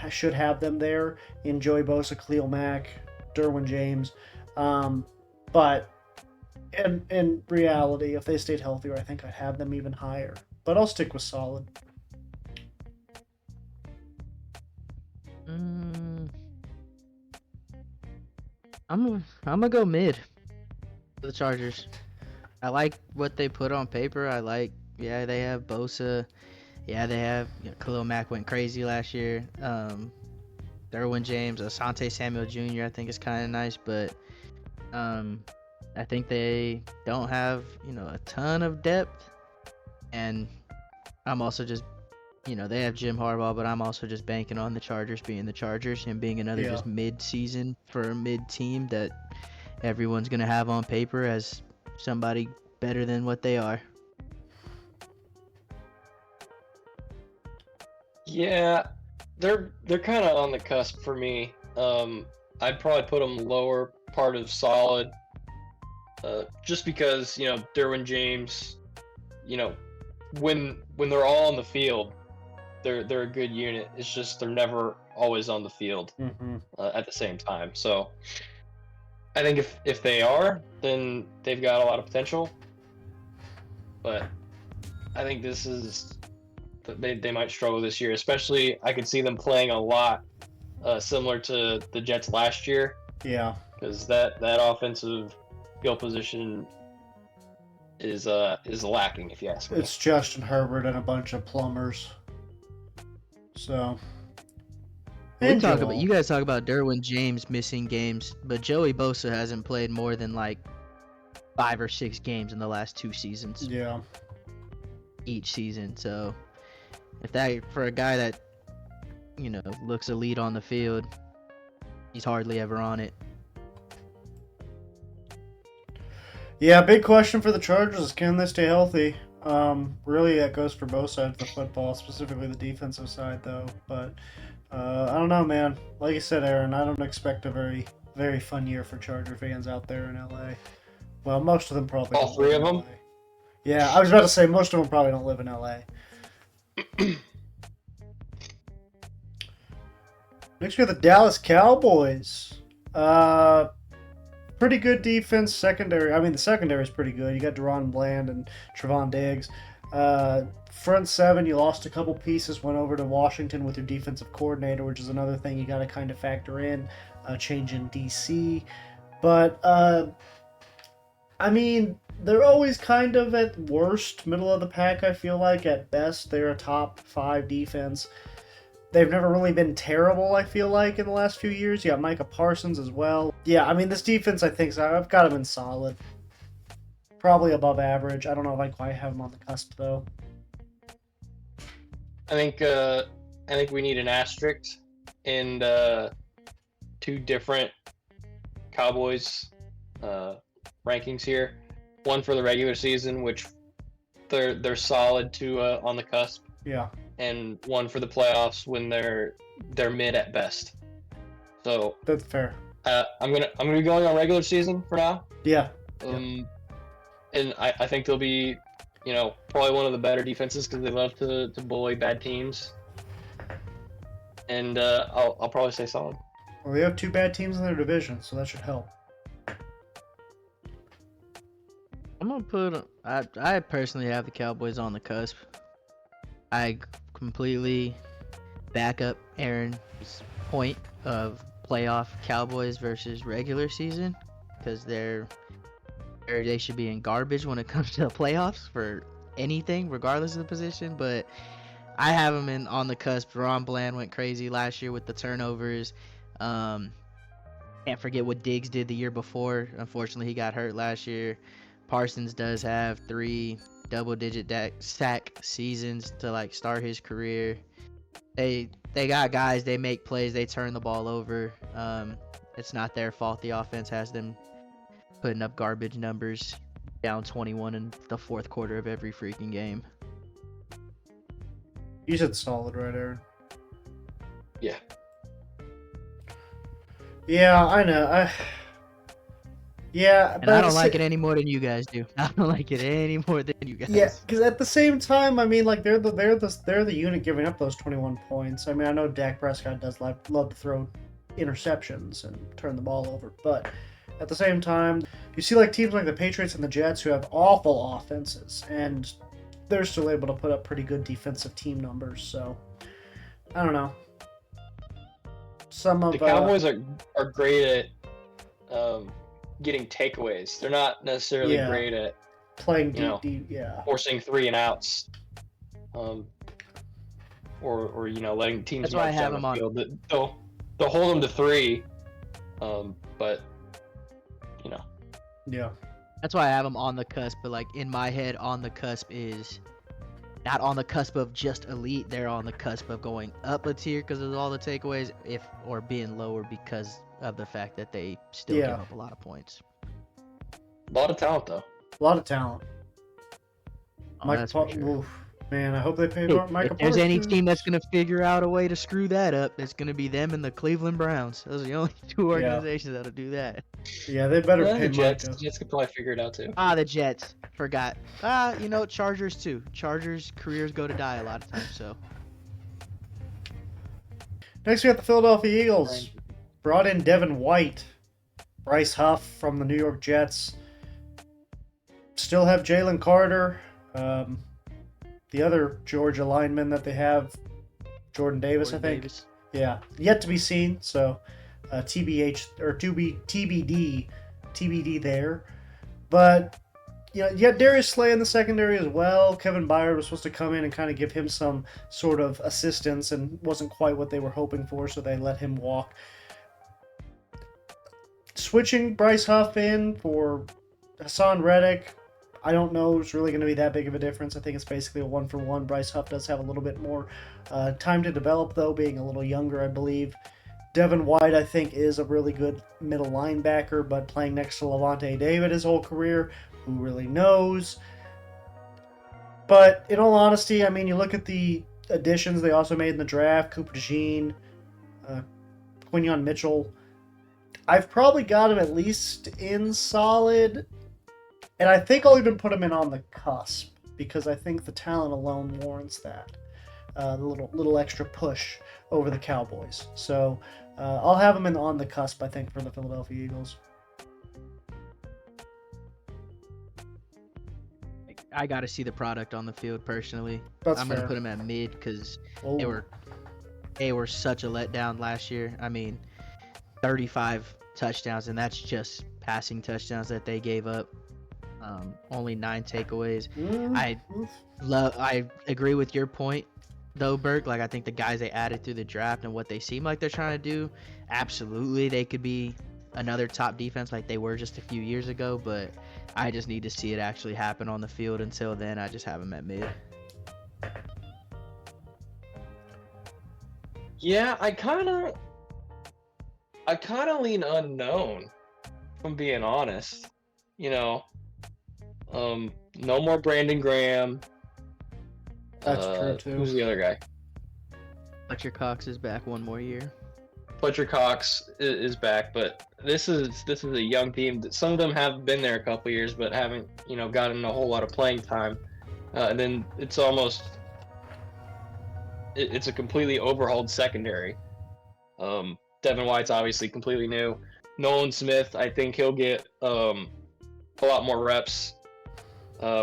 should have them there in Joey Bosa, Khalil Mack, Derwin James. But in reality, if they stayed healthier, I think I'd have them even higher. But I'll stick with solid. I'm gonna go mid for the Chargers. I like what they put on paper. Yeah, they have Bosa. Yeah, they have Khalil Mack went crazy last year. Derwin James, Asante Samuel Jr. I think is kind of nice, but I think they don't have a ton of depth. And I'm also just they have Jim Harbaugh, but I'm also just banking on the Chargers being the Chargers and being another just mid-season for a mid-team that everyone's gonna have on paper as somebody better than what they are. Yeah, they're kind of on the cusp for me. I'd probably put them lower part of solid, just because Derwin James, when they're all on the field, they're a good unit. It's just they're never always on the field at the same time. So I think if they are, then they've got a lot of potential. But I think this is they might struggle this year. Especially, I could see them playing a lot similar to the Jets last year. Yeah, because that offensive skill position is lacking, if you ask me. it's Justin Herbert and a bunch of plumbers. So You guys talk about Derwin James missing games, but Joey Bosa hasn't played more than like 5 or 6 games in the last 2 seasons. Yeah. Each season. So if that for a guy that looks elite on the field, he's hardly ever on it. Yeah, big question for the Chargers is can they stay healthy? Really, that goes for both sides of the football, specifically the defensive side, though. But I don't know, man. Like you said, Aaron, I don't expect a very, very fun year for Charger fans out there in LA. Well, most of them probably All don't three live of in them? LA. Yeah, I was about to say most of them probably don't live in LA. Next, we have the Dallas Cowboys. Pretty good defense, secondary. I mean, the secondary is pretty good. You got Deron Bland and Trevon Diggs. Front seven, you lost a couple pieces, went over to Washington with your defensive coordinator, which is another thing you got to kind of factor in, change in DC. But, I mean, they're always kind of at worst, middle of the pack, I feel like. At best, they're a top 5 defense. They've never really been terrible, I feel like, in the last few years. You got Micah Parsons as well. Yeah, I mean, this defense, I think, I've got them in solid. Probably above average. I don't know if I quite have them on the cusp, though. I think we need an asterisk and 2 different Cowboys rankings here. One for the regular season, which they're solid to on the cusp, Yeah. and one for the playoffs when they're mid at best. So That's fair. I'm gonna be going on regular season for now. Yeah. And I think they'll be, probably one of the better defenses because they love to bully bad teams. And I'll probably say solid. Well, they have 2 bad teams in their division, so that should help. I'm gonna put. I personally have the Cowboys on the cusp. I completely back up Aaron's point of playoff Cowboys versus regular season because they should be in garbage when it comes to the playoffs for anything, regardless of the position. But I have them on the cusp. Ron Bland went crazy last year with the turnovers. Can't forget what Diggs did the year before. Unfortunately, he got hurt last year. Parsons does have 3 double-digit sack seasons to start his career. They got guys. They make plays. They turn the ball over. It's not their fault. The offense has them putting up garbage numbers, down 21 in the 4th quarter of every freaking game. You said solid, right, Aaron? Yeah. Yeah, I know. Yeah, and I don't like it any more than you guys do. I don't like it any more than you guys. Yeah, because at the same time, I mean, they're the unit giving up those 21 points. I mean, I know Dak Prescott does love to throw interceptions and turn the ball over, but at the same time, you see teams like the Patriots and the Jets who have awful offenses, and they're still able to put up pretty good defensive team numbers. So I don't know. The Cowboys are great at getting takeaways. They're not necessarily great at playing deep, forcing 3 and outs, or letting teams. That's why I have them on. They'll hold them to 3, but Yeah. That's why I have them on the cusp. But in my head, on the cusp is not on the cusp of just elite. They're on the cusp of going up a tier because of all the takeaways, or being lower because of the fact that they still give up a lot of points. A lot of talent, though. A lot of talent. That's for sure. Man, I hope they pay Michael. If there's any team that's going to figure out a way to screw that up, it's going to be them and the Cleveland Browns. Those are the only 2 organizations that'll do that. Yeah, they better pay the Jets. Micah. The Jets could probably figure it out, too. The Jets. Forgot. Chargers, too. Chargers' careers go to die a lot of times, so. Next, we got the Philadelphia Eagles. Brought in Devin White. Bryce Huff from the New York Jets. Still have Jalen Carter. The other Georgia lineman that they have, Jordan Davis, I think. Yeah, yet to be seen. So, TBH or TBD there. But Darius Slay in the secondary as well. Kevin Byard was supposed to come in and kind of give him some sort of assistance, and wasn't quite what they were hoping for, so they let him walk. Switching Bryce Huff in for Hassan Reddick, I don't know it's really going to be that big of a difference. I think it's basically a 1-for-1. Bryce Huff does have a little bit more time to develop, though, being a little younger, I believe. Devin White, I think, is a really good middle linebacker, but playing next to Levante David his whole career, who really knows? But in all honesty, I mean, you look at the additions they also made in the draft, Cooper DeJean, Quinyon Mitchell. I've probably got him at least in solid, and I think I'll even put him in on the cusp, because I think the talent alone warrants that. The little extra push over the Cowboys. So I'll have him on the cusp, I think, for the Philadelphia Eagles. I got to see the product on the field personally. I'm going to put him at mid because they were such a letdown last year. I mean, 35 touchdowns, and that's just passing touchdowns that they gave up. Only 9 takeaways. I agree with your point, though, Burke. I think the guys they added through the draft and what they seem like they're trying to do, absolutely they could be another top defense like they were just a few years ago, but I just need to see it actually happen on the field. Until then, I just have them at mid. Yeah, I kind of lean unknown, if I'm being honest. You know, no more Brandon Graham. That's true too. Who's the other guy? Fletcher Cox is back one more year. Fletcher Cox is back, but this is a young team. Some of them have been there a couple years, but haven't gotten a whole lot of playing time. And then it's almost it's a completely overhauled secondary. Devin White's obviously completely new. Nolan Smith, I think he'll get a lot more reps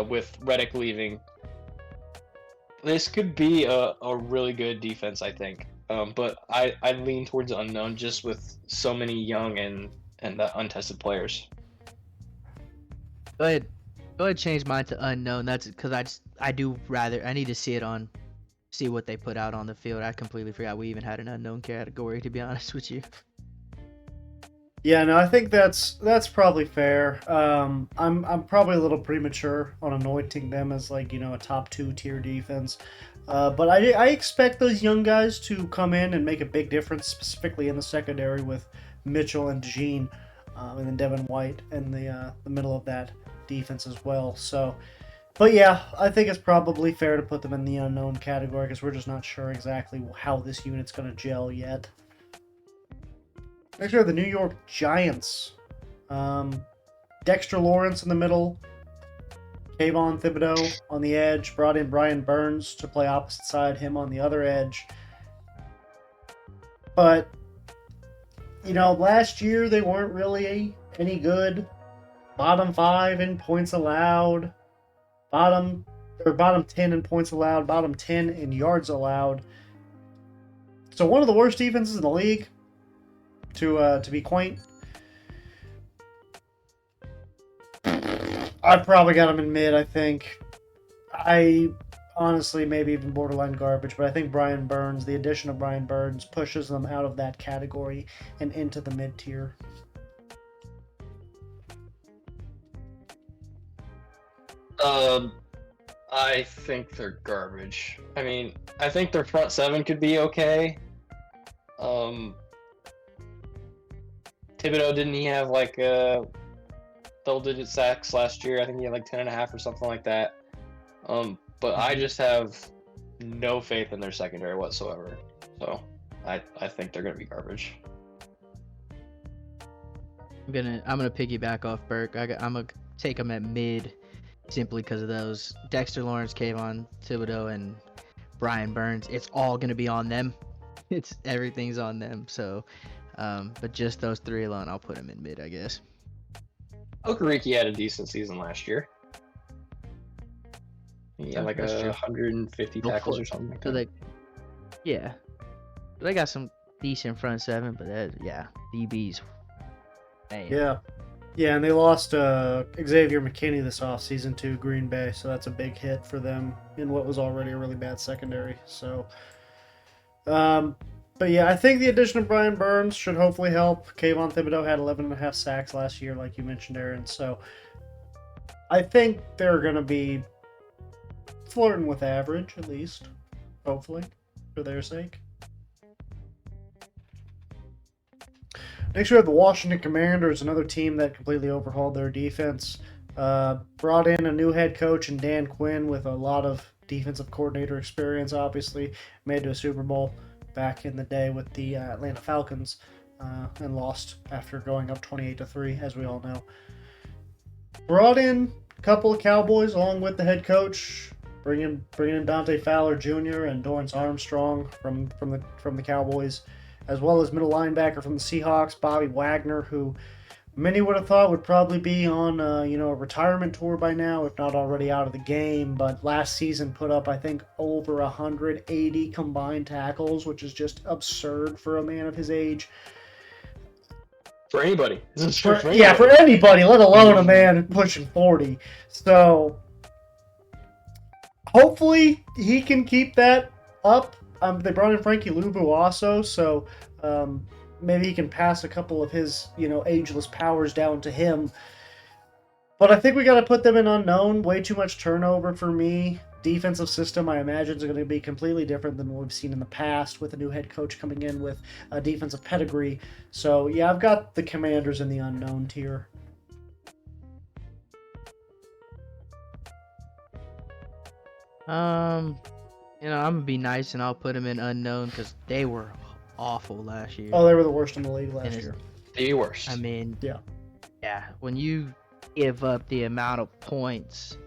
with Reddick leaving. This could be a really good defense, I think. But I lean towards unknown just with so many young and untested players. Go ahead, change mine to unknown. That's because I need to see what they put out on the field. I completely forgot we even had an unknown category, to be honest with you. Yeah, no, I think that's probably fair. I'm probably a little premature on anointing them as like a top 2 tier defense, but I expect those young guys to come in and make a big difference, specifically in the secondary with Mitchell and DeJean, and then Devin White in the middle of that defense as well. So, but yeah, I think it's probably fair to put them in the unknown category because we're just not sure exactly how this unit's going to gel yet. Next we have the New York Giants. Dexter Lawrence in the middle. Kayvon Thibodeau on the edge. Brought in Brian Burns to play opposite side, him on the other edge. But, last year they weren't really any good. Bottom 5 in points allowed. Bottom 10 in points allowed. Bottom 10 in yards allowed. So one of the worst defenses in the league. To be quaint, I probably got him in mid. I think I honestly maybe even borderline garbage, but I think the addition of Brian Burns pushes them out of that category and into the mid tier. I think they're garbage. I mean, I think their front 7 could be okay. Thibodeau, didn't he have like double-digit sacks last year? I think he had like 10.5 or something like that. But I just have no faith in their secondary whatsoever. So I think they're gonna be garbage. I'm gonna piggyback off Burke. I'm gonna take them at mid, simply because of those Dexter Lawrence, Kayvon Thibodeau, and Brian Burns. It's all gonna be on them. Everything's on them. So. But just those 3 alone, I'll put him in mid, I guess. Okereke had a decent season last year. He had like 150 tackles or something like that. Yeah. But they got some decent front 7, but DBs. Man. Yeah, and they lost Xavier McKinney this offseason to Green Bay, so that's a big hit for them in what was already a really bad secondary. So, but yeah, I think the addition of Brian Burns should hopefully help. Kayvon Thibodeau had 11.5 sacks last year, like you mentioned, Aaron. So I think they're going to be flirting with average, at least, hopefully, for their sake. Next, we have the Washington Commanders, another team that completely overhauled their defense. Brought in a new head coach in Dan Quinn with a lot of defensive coordinator experience, obviously. Made it to a Super Bowl back in the day with the Atlanta Falcons, and lost after going up 28-3, as we all know. Brought in a couple of Cowboys along with the head coach, bringing in Dante Fowler Jr. and Dorrance Armstrong from the Cowboys, as well as middle linebacker from the Seahawks, Bobby Wagner, who many would have thought would probably be on a retirement tour by now, if not already out of the game. But last season put up, I think, over 180 combined tackles, which is just absurd for a man of his age. For anybody. For anybody, let alone a man pushing 40. So hopefully he can keep that up. They brought in Frankie Luvu also, so maybe he can pass a couple of his, ageless powers down to him. But I think we got to put them in unknown. Way too much turnover for me. defensive system, I imagine, is going to be completely different than what we've seen in the past with a new head coach coming in with a defensive pedigree. So, yeah, I've got the Commanders in the unknown tier. You know, I'm gonna be nice and I'll put them in unknown because they were awful last year. Oh, they were the worst in the league last And year. The worst. I mean, Yeah. When you give up the amount of points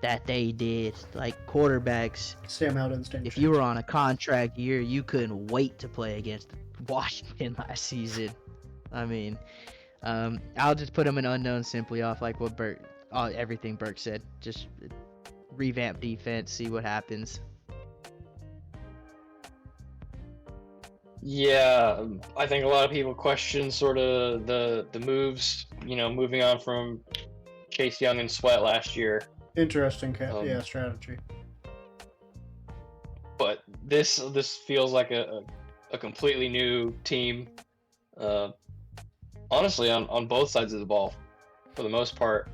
that they did, like quarterbacks, Sam Howell didn't stand a if chance. you were on a contract year, you couldn't wait to play against Washington last season. I mean, I'll just put them in unknown simply off like what everything Burke said. Just revamp defense, see what happens. Yeah, I think a lot of people question sort of the moves, you know, moving on from Chase Young and Sweat last year. Interesting strategy. But this feels like a completely new team. Honestly, on both sides of the ball, for the most part.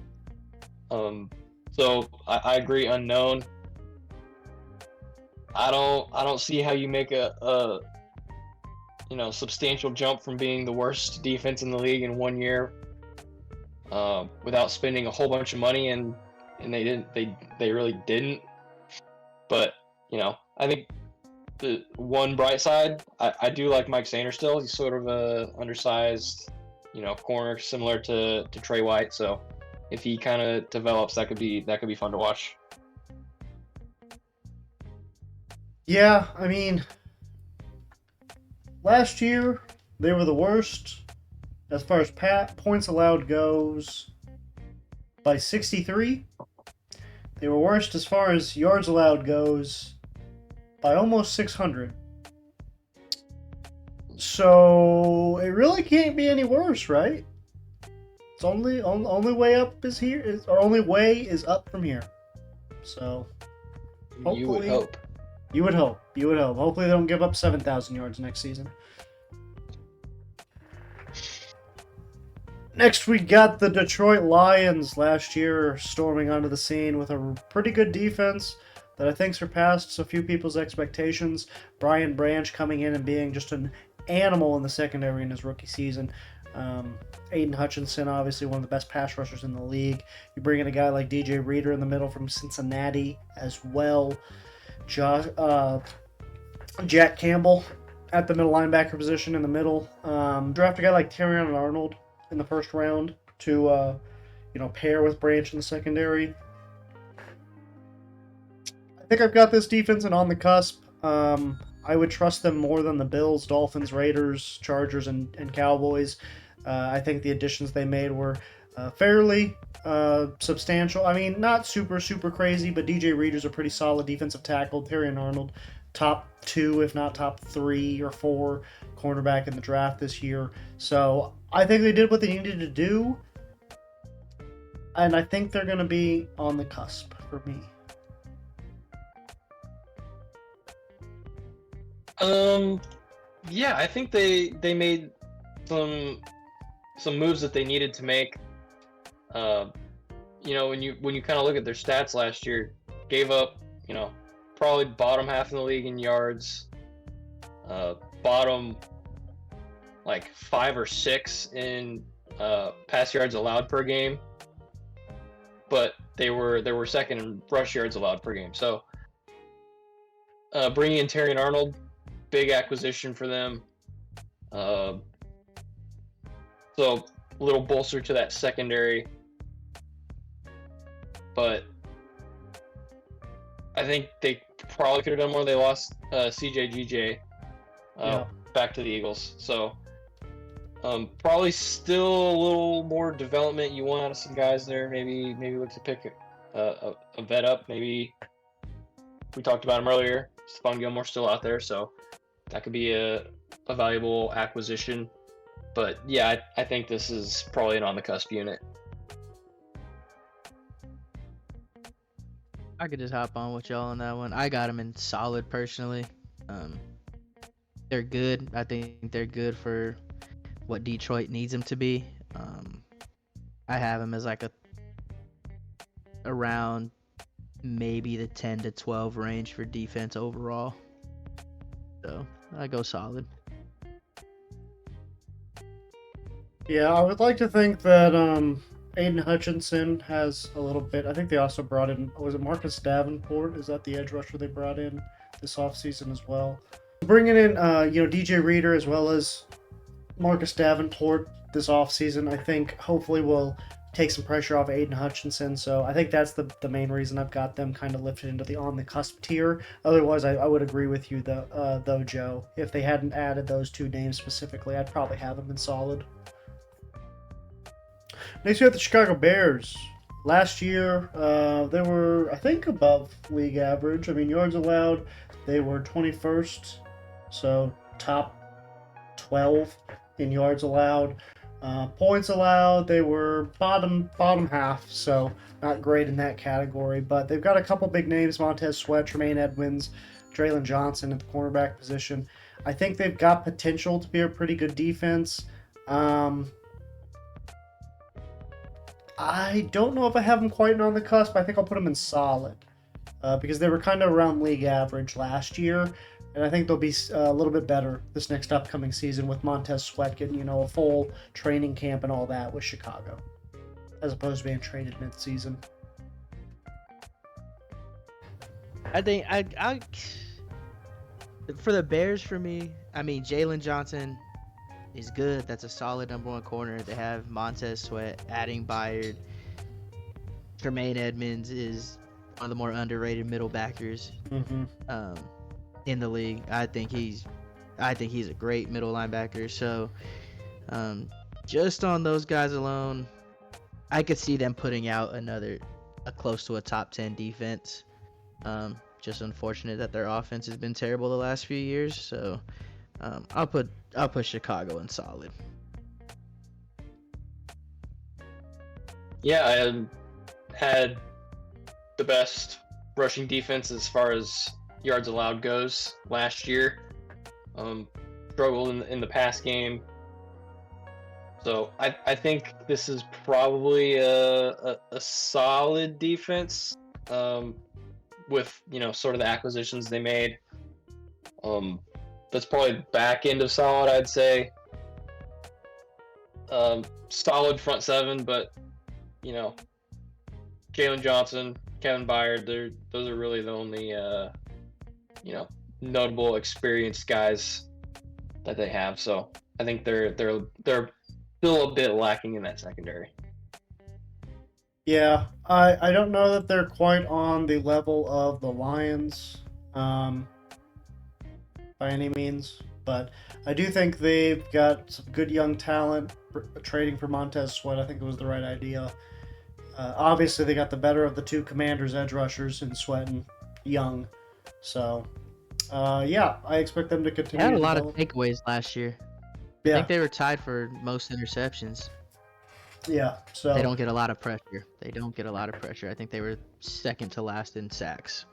So I agree, unknown. I don't see how you make a substantial jump from being the worst defense in the league in 1 year without spending a whole bunch of money, and they really didn't. But I think the one bright side, I do like Mike Sanders still. He's sort of a undersized corner similar to Trey White, so if he kind of develops, that could be fun to watch. Yeah, I mean, last year they were the worst as far as points allowed goes by 63. They were worst as far as yards allowed goes by almost 600. So it really can't be any worse, right? It's only way up is here. Our only way is up from here. So You would hope. You would hope. Hopefully they don't give up 7,000 yards next season. Next, we got the Detroit Lions last year storming onto the scene with a pretty good defense that I think surpassed a few people's expectations. Brian Branch coming in and being just an animal in the secondary in his rookie season. Aiden Hutchinson, obviously one of the best pass rushers in the league. You bring in a guy like DJ Reader in the middle from Cincinnati as well. Jack Campbell at the middle linebacker position in the middle. Draft a guy like Terrion Arnold in the first round to pair with Branch in the secondary. I think I've got this defense and on the cusp. I would trust them more than the Bills, Dolphins, Raiders, Chargers, and Cowboys. I think the additions they made were fairly substantial. I mean, not super crazy, but DJ Reader's a pretty solid defensive tackle. Terrion Arnold, top 2, if not top 3 or 4 cornerback in the draft this year. So I think they did what they needed to do, and I think they're going to be on the cusp for me. Yeah, I think they made some moves that they needed to make. When you kind of look at their stats last year, gave up, probably bottom half in the league in yards, bottom like 5 or 6 in pass yards allowed per game, but they were second in rush yards allowed per game. So bringing in Terrion Arnold, big acquisition for them. So a little bolster to that secondary. But I think they probably could have done more. They lost CJ GJ back to the Eagles. So probably still a little more development you want out of some guys there. Maybe look to pick a vet up. Maybe we talked about him earlier. Stephon Gilmore's still out there, so that could be a valuable acquisition. But yeah, I think this is probably an on the cusp unit. I could just hop on with y'all on that one. I got them in solid personally. They're good. I think they're good for what Detroit needs them to be. I have them as like around maybe the 10 to 12 range for defense overall. So I go solid. Yeah, I would like to think that Aiden Hutchinson has a little bit. I think they also brought in, was it Marcus Davenport? Is that the edge rusher they brought in this offseason as well? Bringing in, DJ Reader as well as Marcus Davenport this offseason, I think hopefully will take some pressure off Aiden Hutchinson. So I think that's the main reason I've got them kind of lifted into the on the cusp tier. Otherwise, I would agree with you though, Joe. If they hadn't added those two names specifically, I'd probably have them in solid. Next, we have the Chicago Bears. Last year, they were, I think, above league average. I mean, yards allowed, they were 21st, so top 12 in yards allowed. Points allowed, they were bottom half, so not great in that category. But they've got a couple big names: Montez Sweat, Tremaine Edmonds, Draylen Johnson at the cornerback position. I think they've got potential to be a pretty good defense. I don't know if I have them quite on the cusp. I think I'll put them in solid because they were kind of around league average last year, and I think they'll be a little bit better this next upcoming season with Montez Sweat getting, a full training camp and all that with Chicago, as opposed to being traded mid-season. I think I for the Bears, for me, I mean, Jalen Johnson is good. That's a solid number one corner. They have Montez Sweat, adding Byard. Tremaine Edmonds is one of the more underrated middle backers in the league. I think he's a great middle linebacker. So just on those guys alone, I could see them putting out a close to a top 10 defense. Just unfortunate that their offense has been terrible the last few years. So I'll put Chicago in solid. Yeah, I had the best rushing defense as far as yards allowed goes last year. Struggled in the pass game. So I think this is probably a solid defense with, sort of the acquisitions they made. That's probably back end of solid, I'd say. Solid front seven, but Jalen Johnson, Kevin Byard, those are really the only notable experienced guys that they have. So I think they're still a bit lacking in that secondary. Yeah, I don't know that they're quite on the level of the Lions by any means, but I do think they've got some good young talent. Trading for Montez Sweat, I think it was the right idea. Obviously, they got the better of the two Commanders' edge rushers in Sweat and Young. So, I expect them to continue. They had a lot of takeaways last year. Yeah. I think they were tied for most interceptions. Yeah, so they don't get a lot of pressure. I think they were second to last in sacks.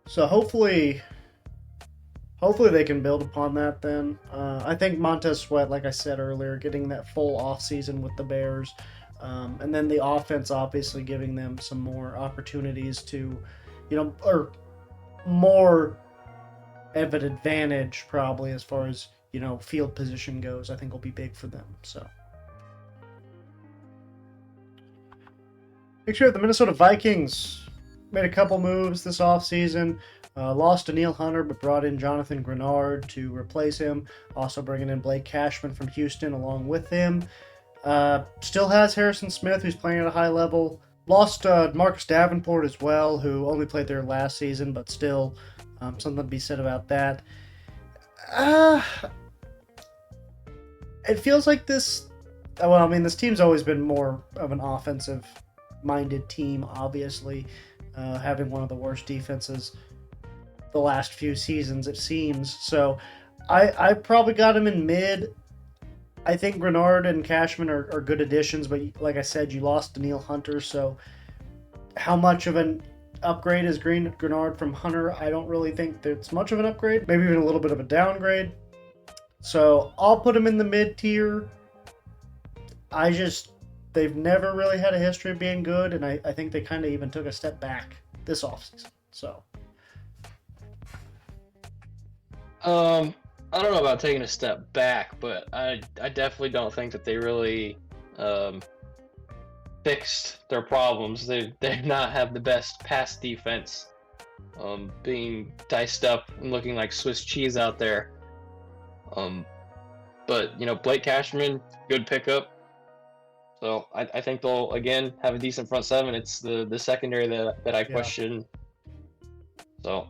So hopefully they can build upon that then. I think Montez Sweat, like I said earlier, getting that full offseason with the Bears, and then the offense obviously giving them some more opportunities to, or more of an advantage probably as far as, field position goes, I think will be big for them. So make sure the Minnesota Vikings made a couple moves this offseason. Lost Daniil Hunter, but brought in Jonathan Grenard to replace him. Also bringing in Blake Cashman from Houston along with him. Still has Harrison Smith, who's playing at a high level. Lost Marcus Davenport as well, who only played there last season, but still something to be said about that. It feels like this... this team's always been more of an offensive-minded team, obviously. Having one of the worst defenses the last few seasons, it seems. So I probably got him in mid. I think Grenard and Cashman are good additions, but like I said, you lost Daniil Hunter, so how much of an upgrade is Grenard from Hunter? I don't really think that's much of an upgrade. Maybe even a little bit of a downgrade. So I'll put him in the mid tier. I they've never really had a history of being good, and I think they kind of even took a step back this offseason. So, I don't know about taking a step back, but I definitely don't think that they really fixed their problems. They not have the best pass defense, being diced up and looking like Swiss cheese out there. But Blake Cashman, good pickup. So I think they'll again have a decent front seven. It's the secondary that I question. So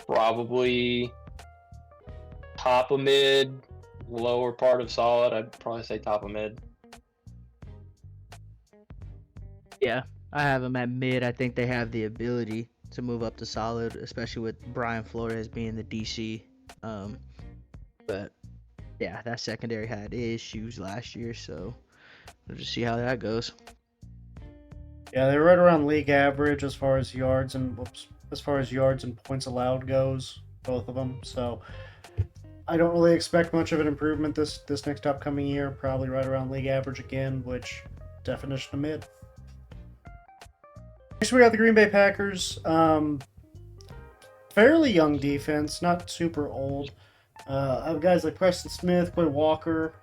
probably top of mid, lower part of solid. I'd probably say top of mid. Yeah, I have them at mid. I think they have the ability to move up to solid, especially with Brian Flores being the DC. But yeah, that secondary had issues last year, so we'll just see how that goes. Yeah, they're right around league average as far as yards and points allowed goes, both of them. So I don't really expect much of an improvement this next upcoming year. Probably right around league average again, which definition of mid. Next, we got the Green Bay Packers. Fairly young defense, not super old. I have guys like Preston Smith, Quay Walker.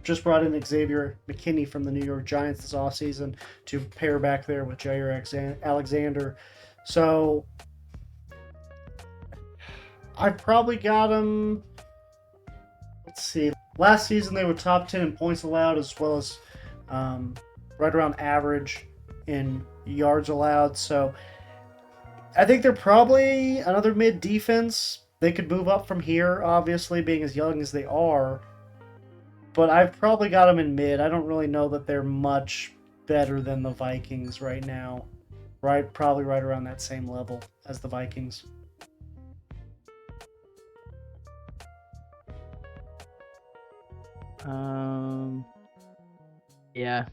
Just brought in Xavier McKinney from the New York Giants this offseason to pair back there with Jair Alexander. So I probably got him. Let's see. Last season they were top 10 in points allowed, as well as right around average in yards allowed. So I think they're probably another mid defense. They could move up from here, obviously, being as young as they are. But I've probably got them in mid. I don't really know that they're much better than the Vikings right now. Probably right around that same level as the Vikings. Yeah,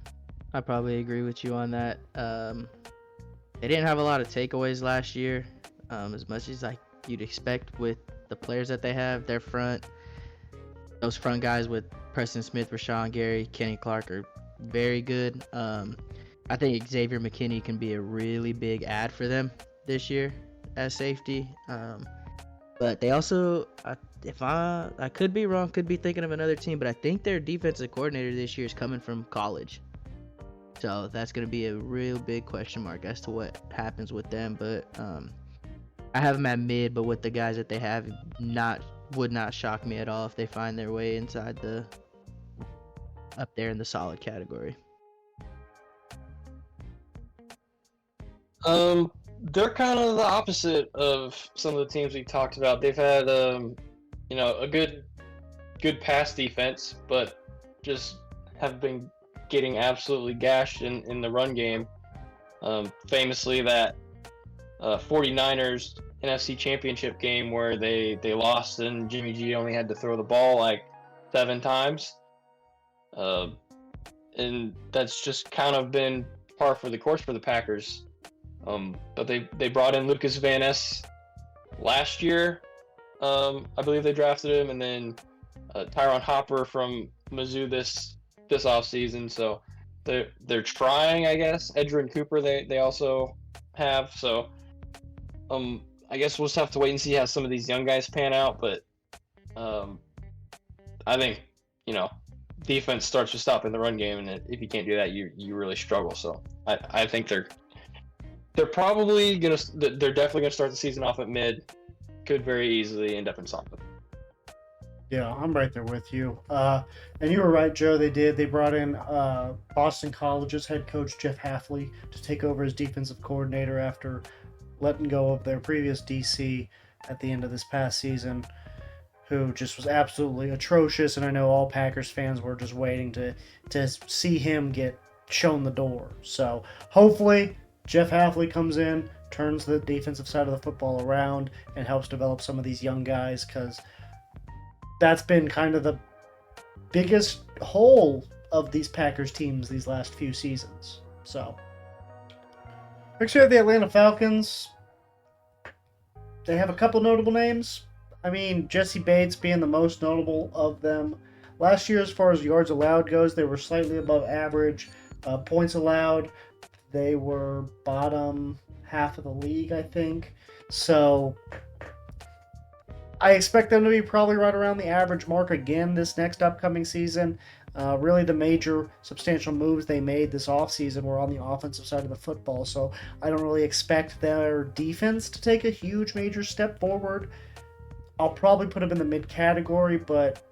I probably agree with you on that. They didn't have a lot of takeaways last year, as much as you'd expect with the players that they have. Those front guys with Preston Smith, Rashawn Gary, Kenny Clark are very good. I think Xavier McKinney can be a really big add for them this year as safety. But they also, if I could be wrong, could be thinking of another team, but I think their defensive coordinator this year is coming from college. So that's going to be a real big question mark as to what happens with them. But I have them at mid, but with the guys that they have, would not shock me at all if they find their way inside up there in the solid category. They're kind of the opposite of some of the teams we talked about. They've had a good pass defense, but just have been getting absolutely gashed in the run game. Famously, that 49ers NFC Championship game where they lost and Jimmy G only had to throw the ball like 7 times. And that's just kind of been par for the course for the Packers. But they brought in Lucas Van Ness last year. I believe they drafted him, and then Tyron Hopper from Mizzou this offseason. So they're trying, I guess. Edgerrin Cooper they also have. So I guess we'll just have to wait and see how some of these young guys pan out. But I think defense starts to stop in the run game, and if you can't do that, you really struggle. So I think they're definitely gonna start the season off at mid. Could very easily end up in solid. Yeah, I'm right there with you. And you were right, Joe. They brought in Boston College's head coach Jeff Hafley to take over as defensive coordinator after letting go of their previous DC at the end of this past season, who just was absolutely atrocious. And I know all Packers fans were just waiting to see him get shown the door. So hopefully Jeff Hafley comes in, turns the defensive side of the football around, and helps develop some of these young guys, because that's been kind of the biggest hole of these Packers teams these last few seasons. So next we have the Atlanta Falcons. They have a couple notable names. I mean, Jesse Bates being the most notable of them. Last year, as far as yards allowed goes, they were slightly above average. Points allowed, they were bottom half of the league, I think. So I expect them to be probably right around the average mark again this next upcoming season. Really, the major substantial moves they made this offseason were on the offensive side of the football, so I don't really expect their defense to take a huge major step forward. I'll probably put them in the mid category, but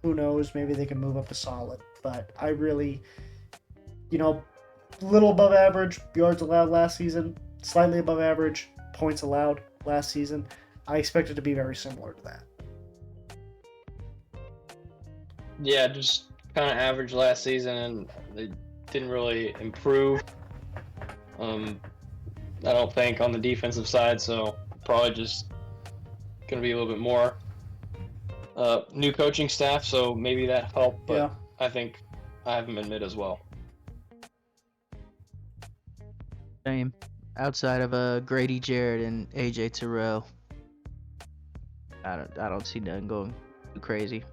who knows? Maybe they can move up to solid. But I really, little above average yards allowed last season, slightly above average points allowed last season. I expect it to be very similar to that. Yeah, just kind of average last season, and they didn't really improve. I don't think on the defensive side, so probably just going to be a little bit more. New coaching staff, so maybe that helped, but yeah. I think I have them in mid as well. Same. Outside of Grady Jarrett and AJ Terrell, I don't see nothing going too crazy.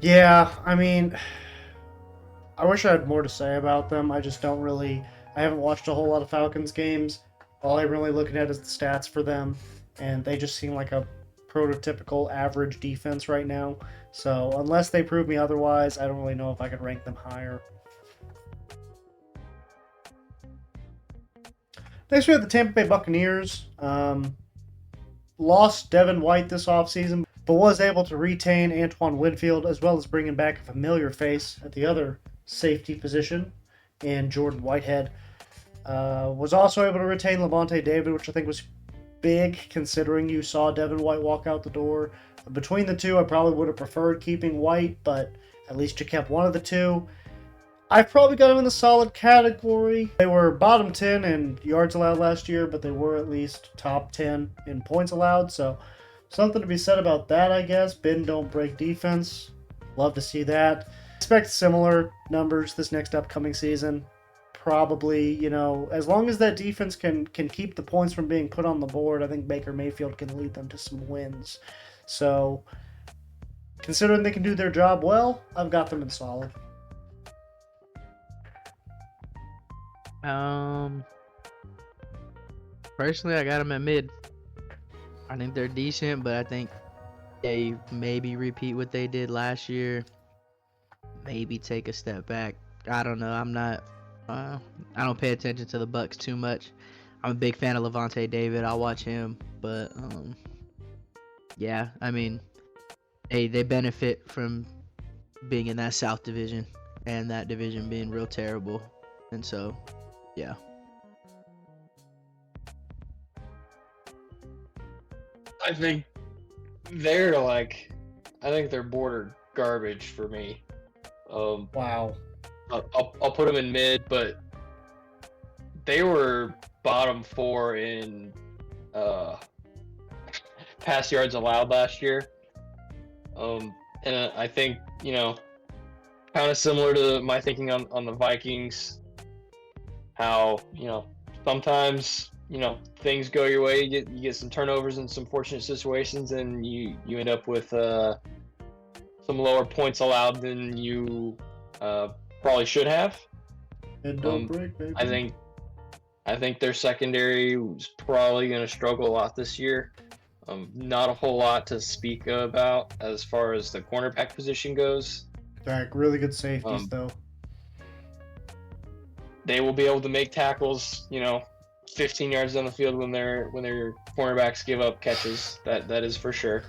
Yeah, I mean, I wish I had more to say about them. I just don't really. I haven't watched a whole lot of Falcons games. All I'm really looking at is the stats for them, and they just seem like a prototypical average defense right now. So unless they prove me otherwise, I don't really know if I could rank them higher. Next, we have the Tampa Bay Buccaneers. Lost Devin White this offseason, but was able to retain Antoine Winfield, as well as bringing back a familiar face at the other safety position in Jordan Whitehead. Was also able to retain Lavonte David, which I think was big, considering you saw Devin White walk out the door. Between the two, I probably would have preferred keeping White, but at least you kept one of the two. I've probably got them in the solid category. They were bottom 10 in yards allowed last year, but they were at least top 10 in points allowed, so something to be said about that, I guess. Bend don't break defense. Love to see that. Expect similar numbers this next upcoming season. Probably, as long as that defense can keep the points from being put on the board, I think Baker Mayfield can lead them to some wins. So, considering they can do their job well, I've got them in solid. Personally, I got them at mid. I think they're decent, but I think they maybe repeat what they did last year. Maybe take a step back. I don't know. I'm not. I don't pay attention to the Bucs too much. I'm a big fan of Lavonte David. I'll watch him, but yeah. I mean, they benefit from being in that South Division and that division being real terrible, and so yeah. I think they're border garbage for me. Wow. I'll put them in mid, but they were bottom 4 in pass yards allowed last year. And I think, kind of similar to my thinking on the Vikings, how, sometimes, things go your way, you get some turnovers in some fortunate situations, and you end up with some lower points allowed than you probably should have. And don't break, baby. I think their secondary is probably going to struggle a lot this year. Not a whole lot to speak about as far as the cornerback position goes. Back, really good safeties though. They will be able to make tackles, 15 yards down the field when their cornerbacks give up catches. That is for sure.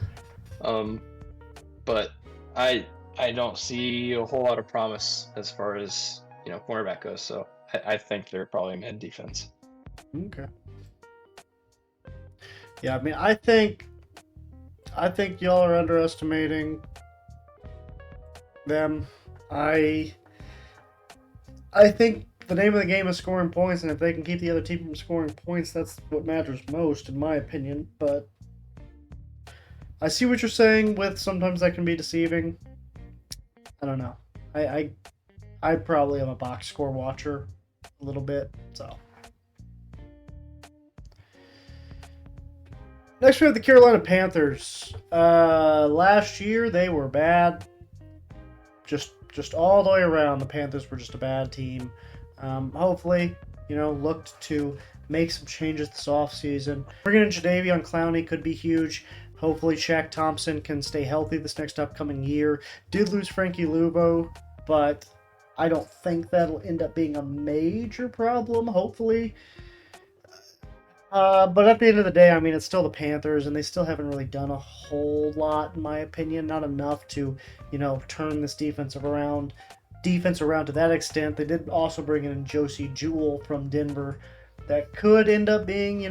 But I don't see a whole lot of promise as far as cornerback goes. So I think they're probably mid defense. Okay. Yeah, I mean, I think y'all are underestimating them. I think the name of the game is scoring points, and if they can keep the other team from scoring points, that's what matters most, in my opinion. But I see what you're saying with sometimes that can be deceiving. I don't know. I probably am a box score watcher a little bit, so. Next, we have the Carolina Panthers. Last year, they were bad. Just all the way around, the Panthers were just a bad team. Hopefully, looked to make some changes this offseason. Bringing in Jadeveon Clowney could be huge. Hopefully, Shaq Thompson can stay healthy this next upcoming year. Did lose Frankie Luvo, but I don't think that'll end up being a major problem, hopefully. But at the end of the day, I mean, it's still the Panthers, and they still haven't really done a whole lot, in my opinion. Not enough to, turn this defense around to that extent. They did also bring in Josie Jewell from Denver. That could end up being,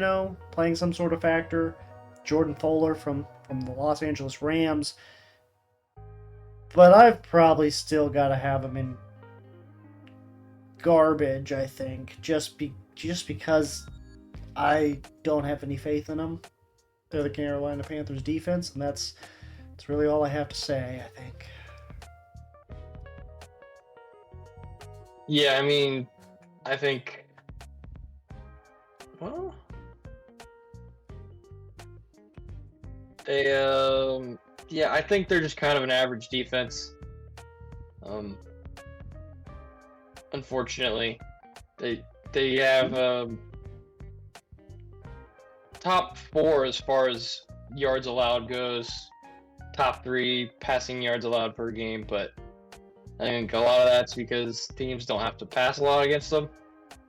playing some sort of factor. Jordan Fuller from the Los Angeles Rams. But I've probably still got to have him in garbage, I think. Just because I don't have any faith in them. They're the Carolina Panthers defense, and that's really all I have to say, I think. Yeah, I mean, I think, well, I think they're just kind of an average defense. Unfortunately, they have top 4 as far as yards allowed goes, top 3 passing yards allowed per game, but I think a lot of that's because teams don't have to pass a lot against them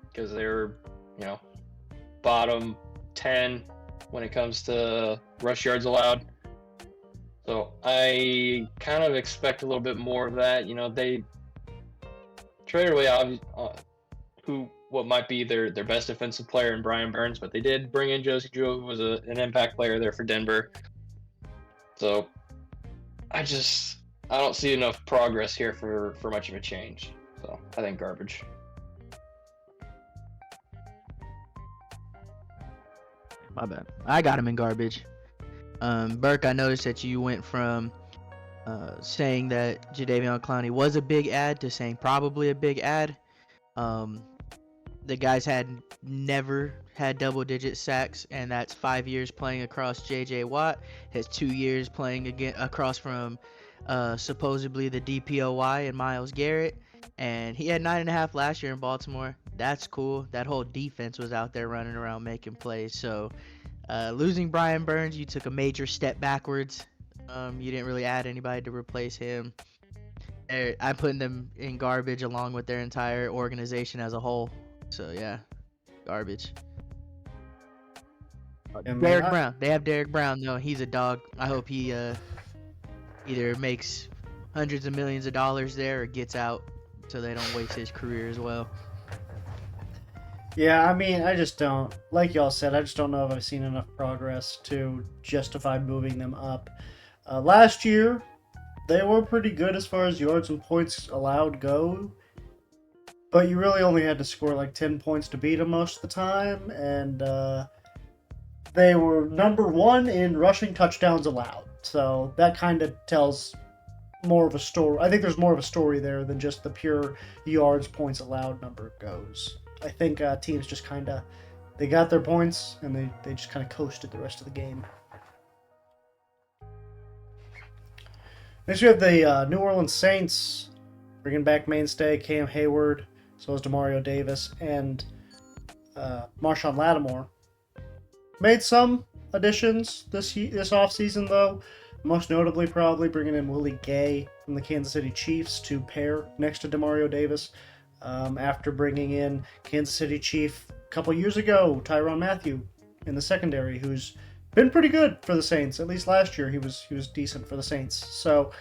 because they're, bottom 10 when it comes to rush yards allowed. So I kind of expect a little bit more of that. They traded away what might be their best defensive player in Brian Burns, but they did bring in Josie Jewell, who was an impact player there for Denver. So I don't see enough progress here for much of a change. So I think garbage. My bad. I got him in garbage. Burke, I noticed that you went from saying that Jadeveon Clowney was a big ad to saying probably a big ad. The guys had never had double-digit sacks, and that's 5 years playing across J.J. Watt. His 2 years playing again across from supposedly the DPOY and Myles Garrett, and he had 9.5 last year in Baltimore. That's cool. That whole defense was out there running around making plays. So losing Brian Burns, you took a major step backwards. You didn't really add anybody to replace him. I'm putting them in garbage along with their entire organization as a whole. So yeah, garbage. Derek Brown. They have Derek Brown though. He's a dog. I hope he either makes hundreds of millions of dollars there or gets out so they don't waste his career as well. Yeah, I mean, I just don't, like y'all said, I just don't know if I've seen enough progress to justify moving them up. Last year, they were pretty good as far as yards and points allowed go, but you really only had to score like 10 points to beat them most of the time, and they were number 1 in rushing touchdowns allowed. So that kind of tells more of a story. I think there's more of a story there than just the pure yards, points allowed number goes. I think teams just they got their points and they just kind of coasted the rest of the game. Next we have the New Orleans Saints bringing back mainstay Cam Hayward, so as Demario Davis and Marshawn Lattimore. Made some additions this offseason though, most notably probably bringing in Willie Gay from the Kansas City Chiefs to pair next to Demario Davis. After bringing in Kansas City Chief a couple years ago, Tyrann Mathieu in the secondary, who's been pretty good for the Saints. At least last year, he was decent for the Saints. So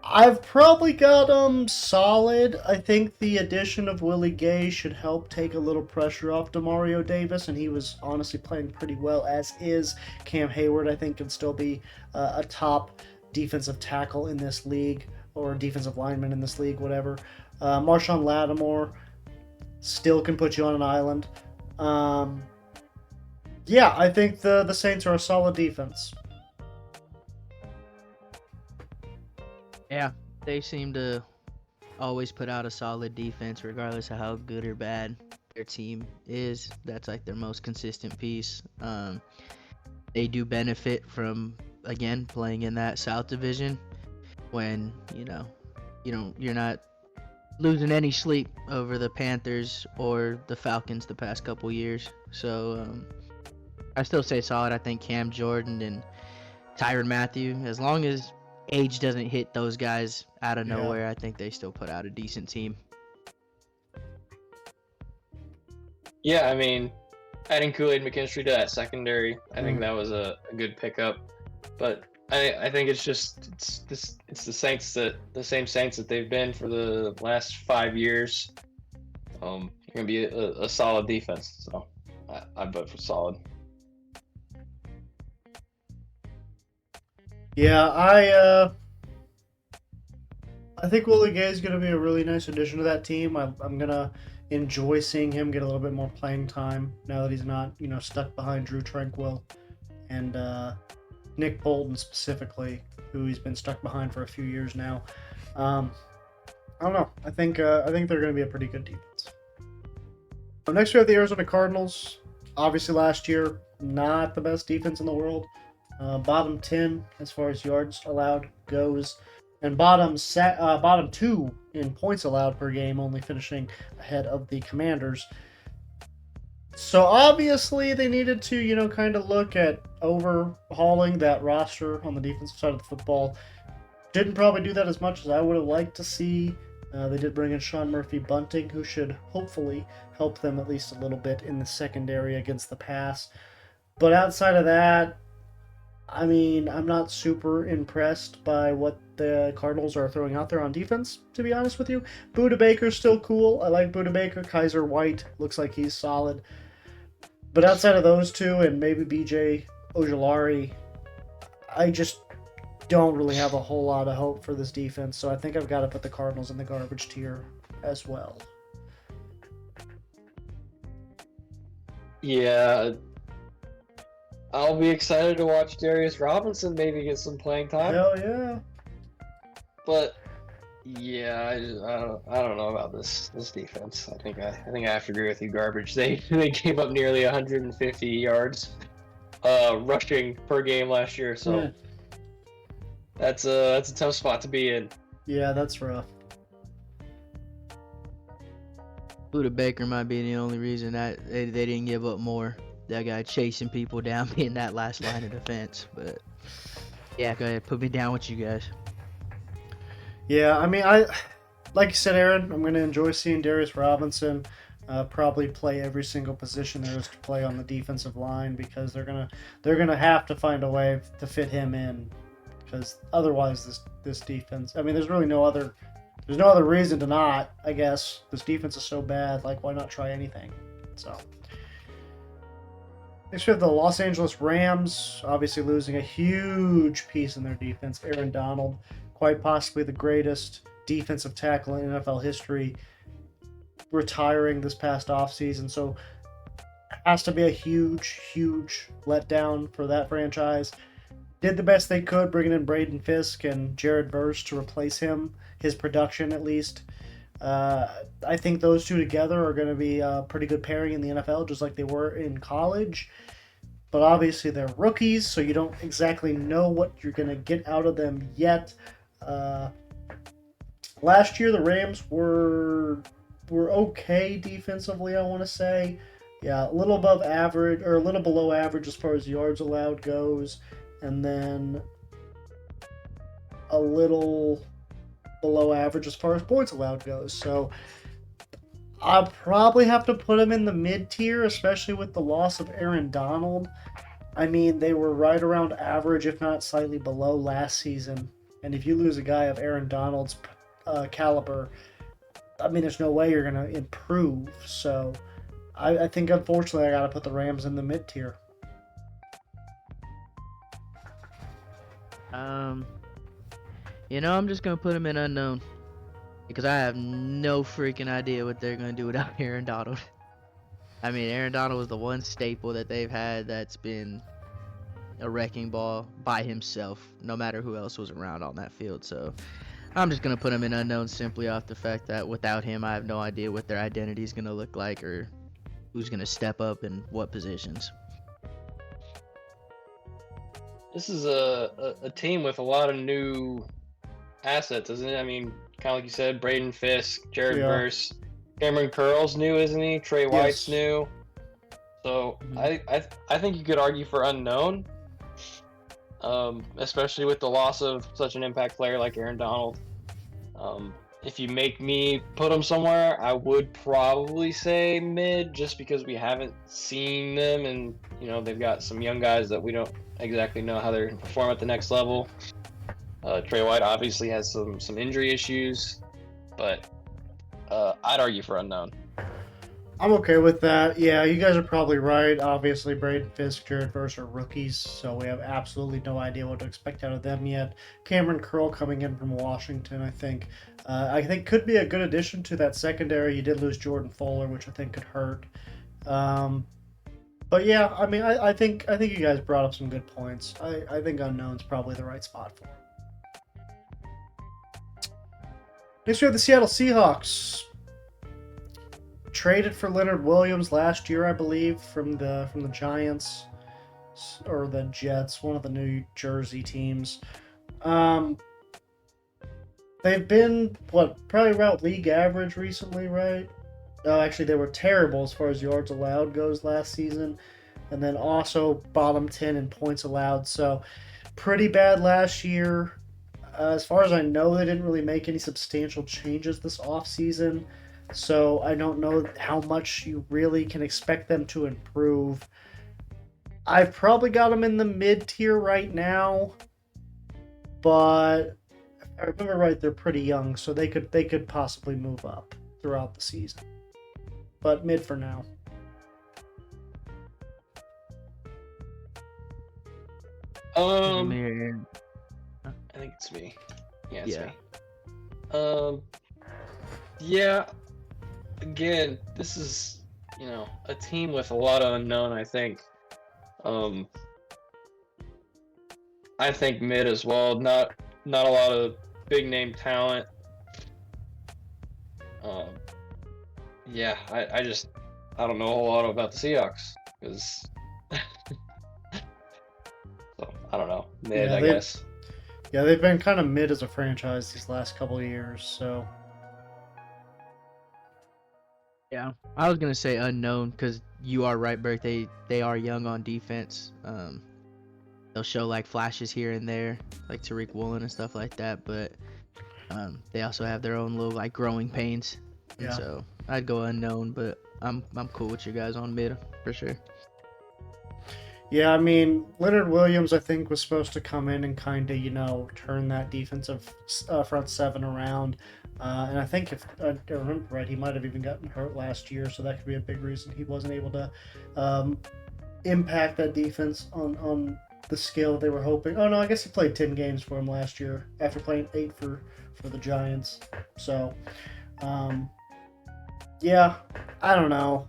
I've probably got solid. I think the addition of Willie Gay should help take a little pressure off Demario Davis, and he was honestly playing pretty well, as is Cam Hayward. I think can still be a top defensive tackle in this league, or defensive lineman in this league, whatever. Marshawn Lattimore still can put you on an island. Yeah, I think the Saints are a solid defense. Yeah, they seem to always put out a solid defense regardless of how good or bad their team is. That's like their most consistent piece. They do benefit from, again, playing in that South Division when, you're not losing any sleep over the Panthers or the Falcons the past couple years. So I still say solid. I think Cam Jordan and Tyrann Mathieu, as long as age doesn't hit those guys out of nowhere, I think they still put out a decent team. Yeah, I mean, adding Kool-Aid McKinstry to that secondary, I think that was a good pickup. But I think it's the Saints the same Saints that they've been for the last 5 years. Gonna be a solid defense, so I vote for solid. Yeah, I think Willie Gay is going to be a really nice addition to that team. I'm going to enjoy seeing him get a little bit more playing time now that he's not, stuck behind Drew Tranquill and Nick Bolton specifically, who he's been stuck behind for a few years now. I don't know. I think they're going to be a pretty good defense. Next we have the Arizona Cardinals. Obviously last year, not the best defense in the world. Bottom 10 as far as yards allowed goes, and bottom 2 in points allowed per game, only finishing ahead of the Commanders. So obviously they needed to, kind of look at overhauling that roster on the defensive side of the football. Didn't probably do that as much as I would have liked to see. They did bring in Sean Murphy-Bunting, who should hopefully help them at least a little bit in the secondary against the pass. But outside of that, I mean, I'm not super impressed by what the Cardinals are throwing out there on defense, to be honest with you. Budda Baker's still cool. I like Budda Baker. Kaiser White looks like he's solid. But outside of those two and maybe BJ Ojulari, I just don't really have a whole lot of hope for this defense. So I think I've got to put the Cardinals in the garbage tier as well. Yeah, I'll be excited to watch Darius Robinson maybe get some playing time. Hell yeah. But yeah, I don't know about this defense. I think I have to agree with you. Garbage. They gave up nearly 150 yards rushing per game last year, so that's a tough spot to be in. Yeah, that's rough. Budda Baker might be the only reason that they didn't give up more. That guy chasing people down, being that last line of defense. But yeah, go ahead, put me down with you guys. Yeah, I mean, like you said, Aaron, I'm going to enjoy seeing Darius Robinson probably play every single position there is to play on the defensive line, because they're gonna have to find a way to fit him in, because otherwise this defense, I mean, there's no other reason to not, I guess. This defense is so bad, like, why not try anything? So next we have the Los Angeles Rams, obviously losing a huge piece in their defense. Aaron Donald, quite possibly the greatest defensive tackle in NFL history, retiring this past offseason. So it has to be a huge, huge letdown for that franchise. Did the best they could, bringing in Braden Fisk and Jared Verse to replace him, his production at least. I think those two together are going to be a pretty good pairing in the NFL, just like they were in college. But obviously they're rookies, so you don't exactly know what you're going to get out of them yet. Last year the Rams were okay defensively, I want to say. Yeah, a little above average, or a little below average as far as yards allowed goes, and then a little below average as far as points allowed goes. So I'll probably have to put them in the mid-tier, especially with the loss of Aaron Donald. I mean, they were right around average, if not slightly below last season. And if you lose a guy of Aaron Donald's caliber, I mean, there's no way you're going to improve. So I think, unfortunately, I got to put the Rams in the mid-tier. I'm just going to put them in unknown, because I have no freaking idea what they're going to do without Aaron Donald. I mean, Aaron Donald was the one staple that they've had that's been a wrecking ball by himself, no matter who else was around on that field. So I'm just going to put him in unknown simply off the fact that without him, I have no idea what their identity is going to look like, or who's gonna step up in what positions. This is a team with a lot of new assets, isn't it? I mean, kind of like you said, Braden Fisk, Jared Yeah. Verse, Cameron Curl's new, isn't he? Trey White's Yes. new. So I think you could argue for unknown, especially with the loss of such an impact player like Aaron Donald. If you make me put them somewhere, I would probably say mid, just because we haven't seen them, and they've got some young guys that we don't exactly know how they're going to perform at the next level. Trey White obviously has some injury issues, but I'd argue for unknown. I'm okay with that. Yeah, you guys are probably right. Obviously, Braden Fisk, Jared Verse are rookies, so we have absolutely no idea what to expect out of them yet. Cameron Curl coming in from Washington, I think could be a good addition to that secondary. You did lose Jordan Fuller, which I think could hurt. But yeah, I mean, I think you guys brought up some good points. I think unknown's probably the right spot for him. Next, we have the Seattle Seahawks. Traded for Leonard Williams last year, I believe, from the Giants or the Jets, one of the New Jersey teams. They've been probably about league average recently, right? Oh, actually, they were terrible as far as yards allowed goes last season, and then also bottom 10 in points allowed. So pretty bad last year. As far as I know, they didn't really make any substantial changes this offseason. So I don't know how much you really can expect them to improve. I've probably got them in the mid-tier right now, but if I remember right, they're pretty young, so they could possibly move up throughout the season. But mid for now. I think it's me. Yeah, it's me. Yeah. Again, this is a team with a lot of unknown. I think mid as well. Not a lot of big name talent. Yeah, I don't know a whole lot about the Seahawks because so I don't know. Mid, I guess. Yeah, they've been kind of mid as a franchise these last couple of years, so. Yeah, I was gonna say unknown because you are right, Burke. They are young on defense. They'll show like flashes here and there, like Tariq Woolen and stuff like that, but they also have their own little like growing pains. And Yeah. so I'd go unknown, but I'm cool with you guys on mid for sure. Yeah, I mean, Leonard Williams, I think, was supposed to come in and kind of, turn that defensive front seven around. And I think if I remember right, he might have even gotten hurt last year, so that could be a big reason he wasn't able to impact that defense on the scale they were hoping. Oh, no, I guess he played 10 games for him last year after playing 8 for the Giants. So, yeah, I don't know.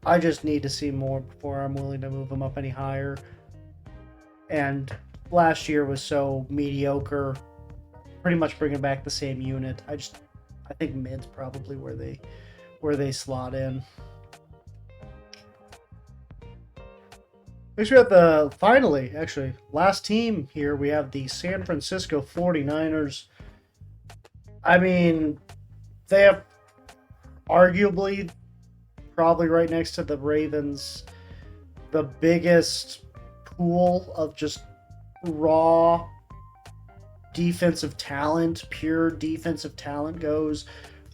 I just need to see more before I'm willing to move him up any higher. And last year was so mediocre, pretty much bringing back the same unit. I think mid's probably where they slot in. Next we have last team here, we have the San Francisco 49ers. I mean, they have arguably, probably right next to the Ravens, the biggest pool of just raw defensive talent, pure defensive talent goes.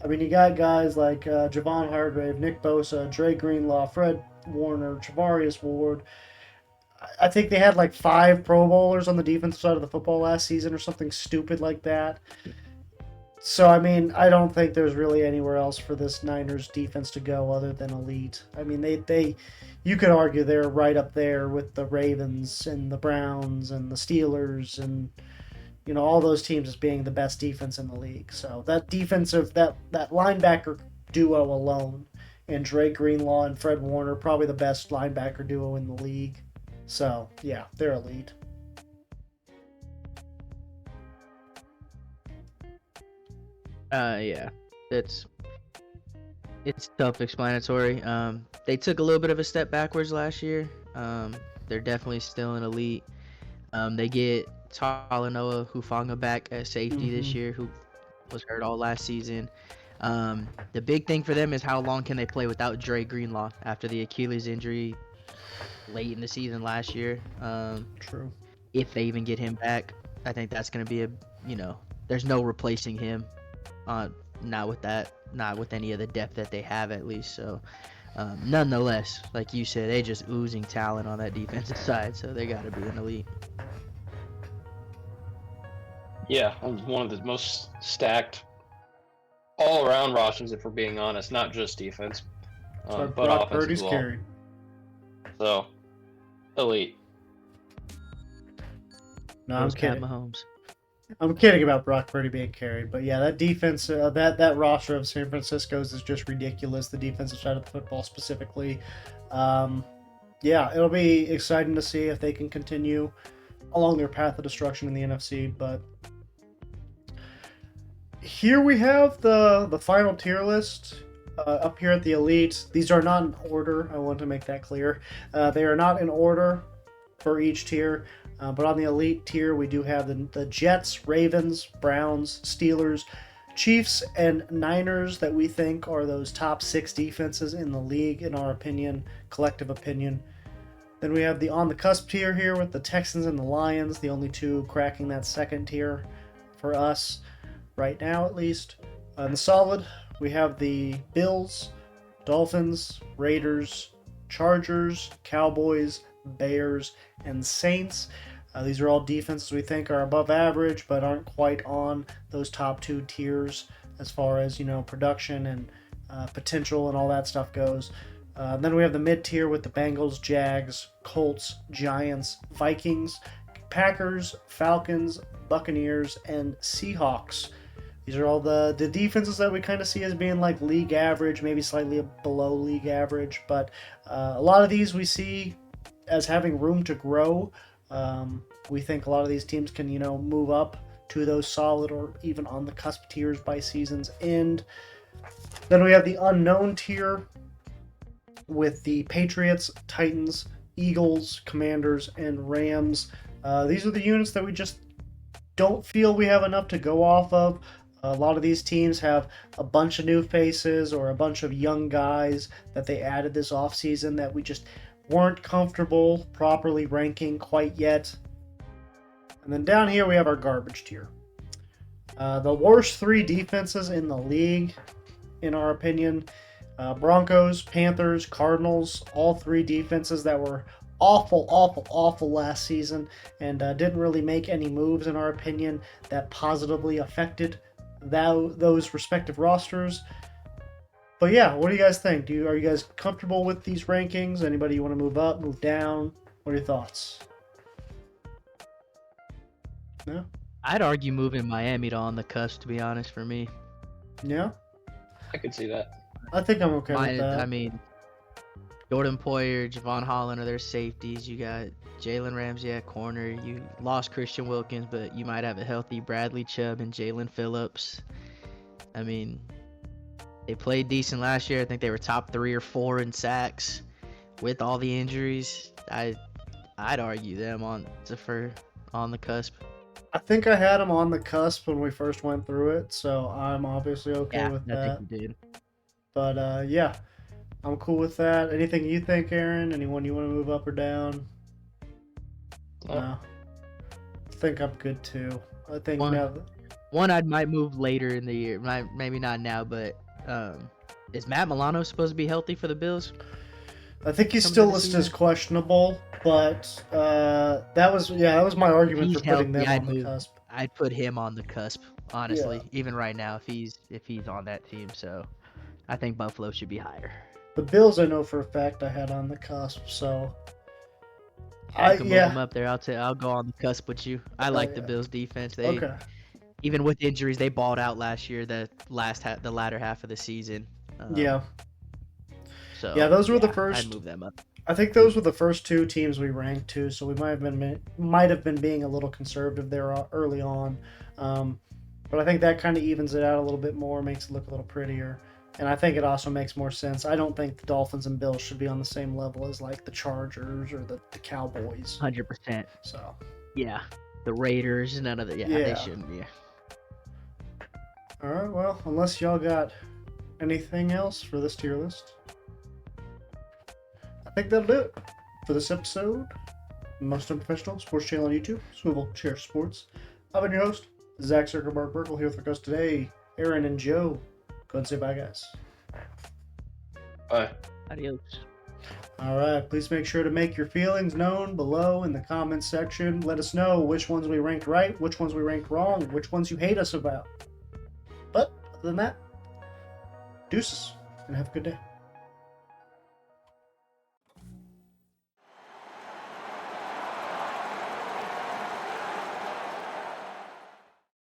I mean, you got guys like Javon Hargrave, Nick Bosa, Dre Greenlaw, Fred Warner, Javarius Ward. I think they had like 5 Pro Bowlers on the defensive side of the football last season or something stupid like that. So, I mean, I don't think there's really anywhere else for this Niners defense to go other than elite. I mean, you could argue they're right up there with the Ravens and the Browns and the Steelers and, all those teams as being the best defense in the league. So that that linebacker duo alone, and Dre Greenlaw and Fred Warner, probably the best linebacker duo in the league. So, yeah, they're elite. Yeah, it's self-explanatory. they took a little bit of a step backwards last year. They're definitely still an elite. They get Talanoa Hufanga back at safety this year, who was hurt all last season. The big thing for them is how long can they play without Dre Greenlaw after the Achilles injury late in the season last year. True. If they even get him back, I think that's going to be there's no replacing him. Not with any of the depth that they have at least. So, nonetheless, like you said, they just oozing talent on that defensive side, so they got to be an elite. Yeah, one of the most stacked all-around rosters, if we're being honest, not just defense, but Brock offense Purdy's as well. carried. So, elite. No, I'm kidding. Mahomes. I'm kidding about Brock Purdy being carried, but yeah, that defense, that roster of San Francisco's is just ridiculous. The defensive side of the football specifically. Yeah, it'll be exciting to see if they can continue along their path of destruction in the NFC. But here we have the final tier list. Up here at the elite, these are not in order. I want to make that clear. They are not in order for each tier. But on the elite tier, we do have the Jets, Ravens, Browns, Steelers, Chiefs, and Niners that we think are those top 6 defenses in the league, in our opinion, collective opinion. Then we have the on the cusp tier here with the Texans and the Lions, the only two cracking that second tier for us right now, at least. On the solid, we have the Bills, Dolphins, Raiders, Chargers, Cowboys, Bears, and Saints. These are all defenses we think are above average, but aren't quite on those top 2 tiers as far as, production and potential and all that stuff goes. Then we have the mid tier with the Bengals, Jags, Colts, Giants, Vikings, Packers, Falcons, Buccaneers, and Seahawks. These are all the defenses that we kind of see as being like league average, maybe slightly below league average, but a lot of these we see as having room to grow. We think a lot of these teams can, move up to those solid or even on the cusp tiers by season's end. Then we have the unknown tier with the Patriots, Titans, Eagles, Commanders, and Rams. These are the units that we just don't feel we have enough to go off of. A lot of these teams have a bunch of new faces or a bunch of young guys that they added this offseason that we just weren't comfortable properly ranking quite yet. And then down here we have our garbage tier. The worst 3 defenses in the league, in our opinion. Broncos, Panthers, Cardinals, all 3 defenses that were awful last season and didn't really make any moves, in our opinion, that positively affected those respective rosters. But yeah, what do you guys think? Are you guys comfortable with these rankings? Anybody you want to move up, move down? What are your thoughts? No? I'd argue moving Miami to on the cusp, to be honest, for me. Yeah? I could see that. I think I'm okay with that. I mean, Jordan Poyer, Javon Holland are their safeties. You got Jalen Ramsey at corner. You lost Christian Wilkins, but you might have a healthy Bradley Chubb and Jalen Phillips. I mean, they played decent last year. I think they were top 3 or 4 in sacks with all the injuries. I'd argue them on the cusp. I think I had them on the cusp when we first went through it, so I'm obviously okay with that. I think you did. But yeah, I'm cool with that. Anything you think, Aaron? Anyone you want to move up or down? No. I think I'm good too. I think one I might move later in the year. Maybe not now, but is Matt Milano supposed to be healthy for the Bills? I think he's still listed as questionable, but that was my argument for putting them on the cusp. I'd put him on the cusp, honestly, even right now if he's on that team. So I think Buffalo should be higher. The Bills, I know for a fact I had on the cusp, so I can move them up there. I'll go on the cusp with you. I like the Bills defense. Even with injuries, they balled out last year. The latter half of the season. So those were the first. I'd move them up. I think those were the first 2 teams we ranked too, so we might have been being a little conservative there early on. But I think that kind of evens it out a little bit more, makes it look a little prettier. And I think it also makes more sense. I don't think the Dolphins and Bills should be on the same level as like the Chargers or the Cowboys. 100%. So Yeah. The Raiders, none of the. Yeah, Yeah. they shouldn't. Yeah. all right, well, unless y'all got anything else for this tier list, I think that'll do it for this episode. Most Unprofessional Sports Channel on YouTube, Swivel Chair Sports. I've been your host, Zach Zuckerberg Burkle, here with us today, Aaron and Joe. Go ahead and say bye, guys. Bye. Adios. All right, please make sure to make your feelings known below in the comments section. Let us know which ones we ranked right, which ones we ranked wrong, which ones you hate us about. But other than that, deuces, and have a good day.